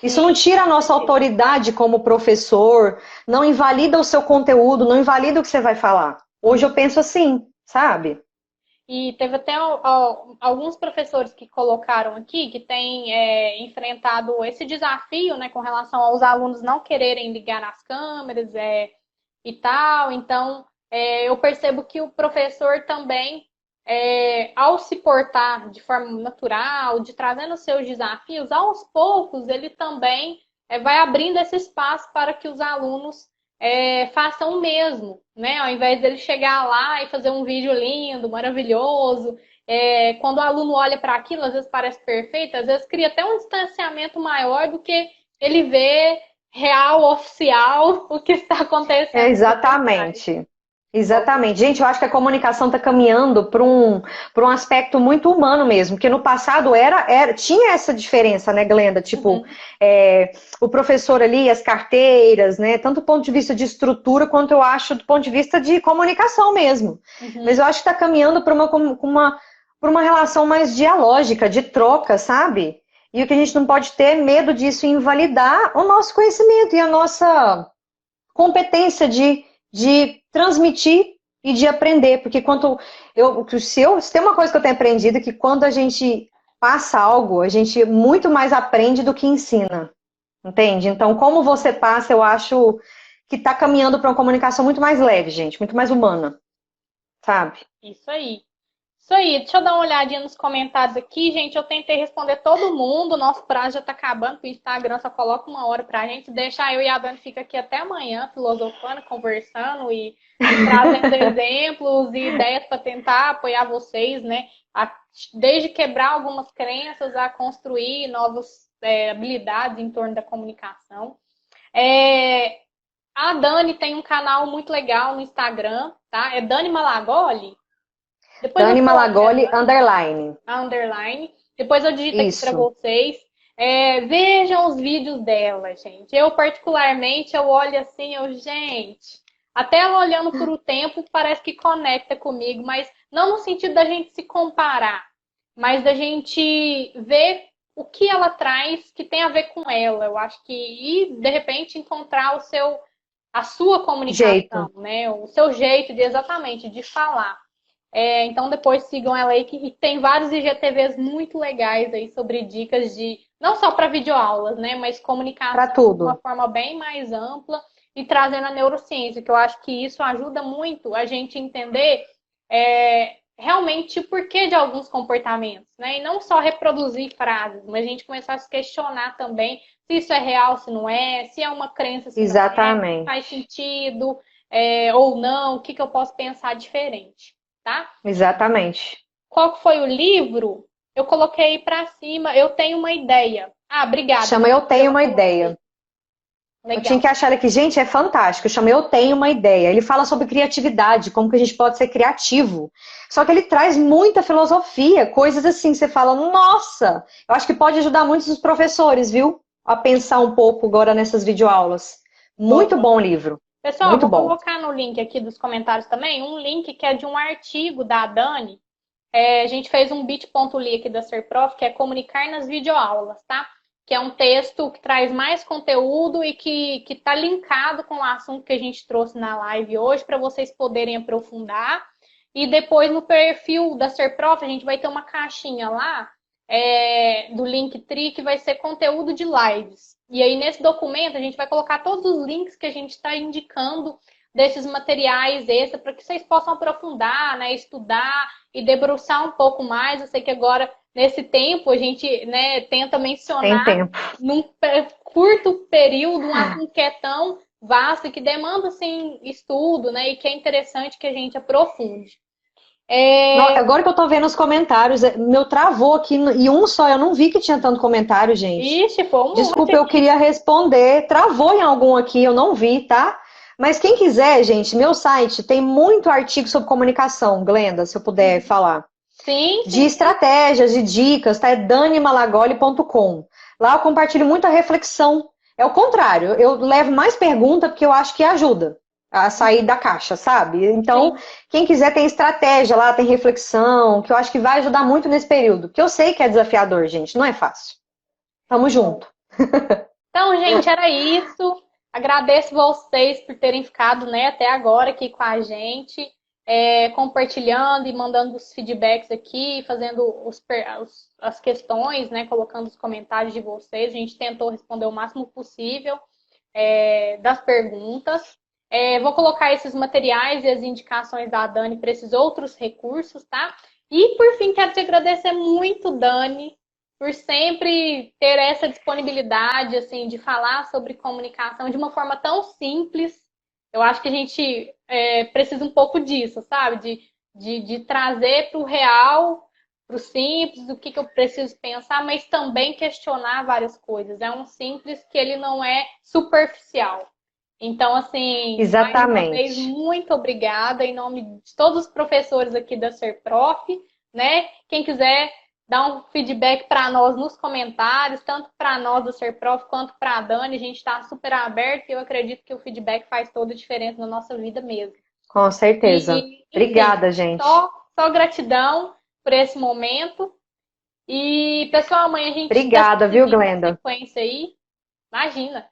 Isso não tira a nossa autoridade como professor, não invalida o seu conteúdo, não invalida o que você vai falar. Hoje eu penso assim, sabe? E teve até alguns professores que colocaram aqui que têm enfrentado esse desafio, né, com relação aos alunos não quererem ligar nas câmeras e tal. Então, eu percebo que o professor também, ao se portar de forma natural, de trazendo os seus desafios, aos poucos ele também vai abrindo esse espaço para que os alunos façam o mesmo, né? Ao invés dele chegar lá e fazer um vídeo lindo, maravilhoso, quando o aluno olha para aquilo, às vezes parece perfeito, às vezes cria até um distanciamento maior do que ele vê real, oficial, o que está acontecendo. Exatamente. Exatamente. Gente, eu acho que a comunicação está caminhando para um aspecto muito humano mesmo, porque no passado tinha essa diferença, né, Glenda? Tipo, o professor ali, as carteiras, né? Tanto do ponto de vista de estrutura, quanto eu acho do ponto de vista de comunicação mesmo. Mas eu acho que está caminhando para uma relação mais dialógica, de troca, sabe? E o que a gente não pode ter é medo disso invalidar o nosso conhecimento e a nossa competência de transmitir e de aprender, porque se tem uma coisa que eu tenho aprendido é que quando a gente passa algo, a gente muito mais aprende do que ensina, entende? Então, como você passa, eu acho que está caminhando para uma comunicação muito mais leve, gente, muito mais humana, sabe? Isso aí. Isso aí, deixa eu dar uma olhadinha nos comentários aqui, gente. Eu tentei responder todo mundo, nosso prazo já tá acabando, o Instagram só coloca 1 hora pra gente. Deixar eu e a Dani fica aqui até amanhã, filosofando, conversando e trazendo exemplos e ideias para tentar apoiar vocês, né? Desde quebrar algumas crenças a construir novas habilidades em torno da comunicação. A Dani tem um canal muito legal no Instagram, tá? É Dani Malagoli. Depois Dani Malagoli, underline. Depois eu digito aqui para vocês. Vejam os vídeos dela, gente. Eu, particularmente, eu olho assim, gente... Até ela olhando por o tempo, parece que conecta comigo, mas não no sentido da gente se comparar, mas da gente ver o que ela traz que tem a ver com ela. Eu acho que, e de repente, encontrar a sua comunicação, né? O seu jeito exatamente de falar. Então depois sigam ela aí, que tem vários IGTVs muito legais aí sobre dicas de, não só para videoaulas, né? Mas comunicação de uma forma bem mais ampla e trazendo a neurociência, que eu acho que isso ajuda muito a gente entender realmente o porquê de alguns comportamentos, né? E não só reproduzir frases, mas a gente começar a se questionar também se isso é real, se não é, se é uma crença, se Exatamente. não é, se faz sentido ou não, o que eu posso pensar diferente. Tá? Exatamente. Qual que foi o livro? Eu coloquei para cima. Eu tenho uma ideia. Obrigada. Chama Eu Tenho uma Ideia. Legal. Eu tinha que achar aqui, gente, é fantástico. Chama Eu Tenho uma Ideia. Ele fala sobre criatividade, como que a gente pode ser criativo. Só que ele traz muita filosofia, coisas assim, você fala, nossa, eu acho que pode ajudar muitos os professores, viu? A pensar um pouco agora nessas videoaulas. Muito bom livro. Pessoal, muito vou colocar no link aqui dos comentários também, um link que é de um artigo da Dani. A gente fez um bit.ly aqui da Serprof, que é Comunicar nas Videoaulas, tá? Que é um texto que traz mais conteúdo e que está linkado com o assunto que a gente trouxe na live hoje, para vocês poderem aprofundar. E depois no perfil da Serprof, a gente vai ter uma caixinha lá do Linktree, que vai ser conteúdo de lives. E aí, nesse documento, a gente vai colocar todos os links que a gente está indicando desses materiais extra para que vocês possam aprofundar, né, estudar e debruçar um pouco mais. Eu sei que agora, nesse tempo, a gente, né, tenta Tem mencionar tempo. num curto período um assunto que é tão vasto e que demanda, assim, estudo, né, e que é interessante que a gente aprofunde. Agora que eu tô vendo os comentários, meu travou aqui e um só, eu não vi que tinha tanto comentário, gente. Ixi, foi um monte Desculpa, eu aqui. queria responder. Travou em algum aqui, eu não vi, tá? Mas quem quiser, gente, meu site tem muito artigo sobre comunicação, Glenda, se eu puder falar. Sim, De sim, sim. estratégias, de dicas, tá? É danimalagoli.com. Lá eu compartilho muita reflexão. É o contrário, eu levo mais pergunta porque eu acho que ajuda a sair da caixa, sabe? Então, Sim. quem quiser tem estratégia lá, tem reflexão, que eu acho que vai ajudar muito nesse período. Que eu sei que é desafiador, gente, não é fácil. Tamo junto. Então, gente, era isso. Agradeço vocês por terem ficado, né, até agora aqui com a gente, compartilhando e mandando os feedbacks aqui, fazendo as questões, né, colocando os comentários de vocês. A gente tentou responder o máximo possível das perguntas. Vou colocar esses materiais e as indicações da Dani para esses outros recursos, tá? E, por fim, quero te agradecer muito, Dani, por sempre ter essa disponibilidade, assim, de falar sobre comunicação de uma forma tão simples. Eu acho que a gente precisa um pouco disso, sabe? De trazer para o real, para o simples, o que eu preciso pensar, mas também questionar várias coisas. É um simples que ele não é superficial. Então, assim, mais uma vez, Exatamente. muito obrigada em nome de todos os professores aqui da Serprof, né? Quem quiser dar um feedback para nós nos comentários, tanto para nós da Serprof quanto para a Dani, a gente está super aberto e eu acredito que o feedback faz toda a diferença na nossa vida mesmo. Com certeza. E, enfim, Obrigada, gente. só gratidão por esse momento. E, pessoal, amanhã a gente está se Obrigada, viu, seguindo na Glenda? sequência aí. Imagina.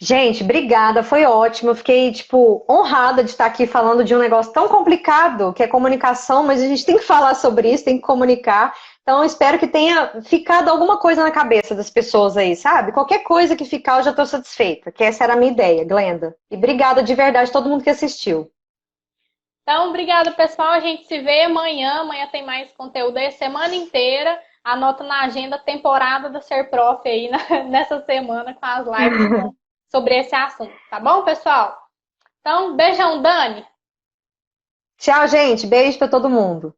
Gente, obrigada, foi ótimo. Eu fiquei, tipo, honrada de estar aqui falando de um negócio tão complicado, que é comunicação, mas a gente tem que falar sobre isso, tem que comunicar. Então, eu espero que tenha ficado alguma coisa na cabeça das pessoas aí, sabe? Qualquer coisa que ficar, eu já estou satisfeita, que essa era a minha ideia, Glenda. E obrigada de verdade a todo mundo que assistiu. Então, obrigada, pessoal. A gente se vê amanhã. Amanhã tem mais conteúdo aí a semana inteira. Anota na agenda a temporada da Ser Prof aí nessa semana com as lives sobre esse assunto. Tá bom, pessoal? Então, beijão, Dani. Tchau, gente. Beijo para todo mundo.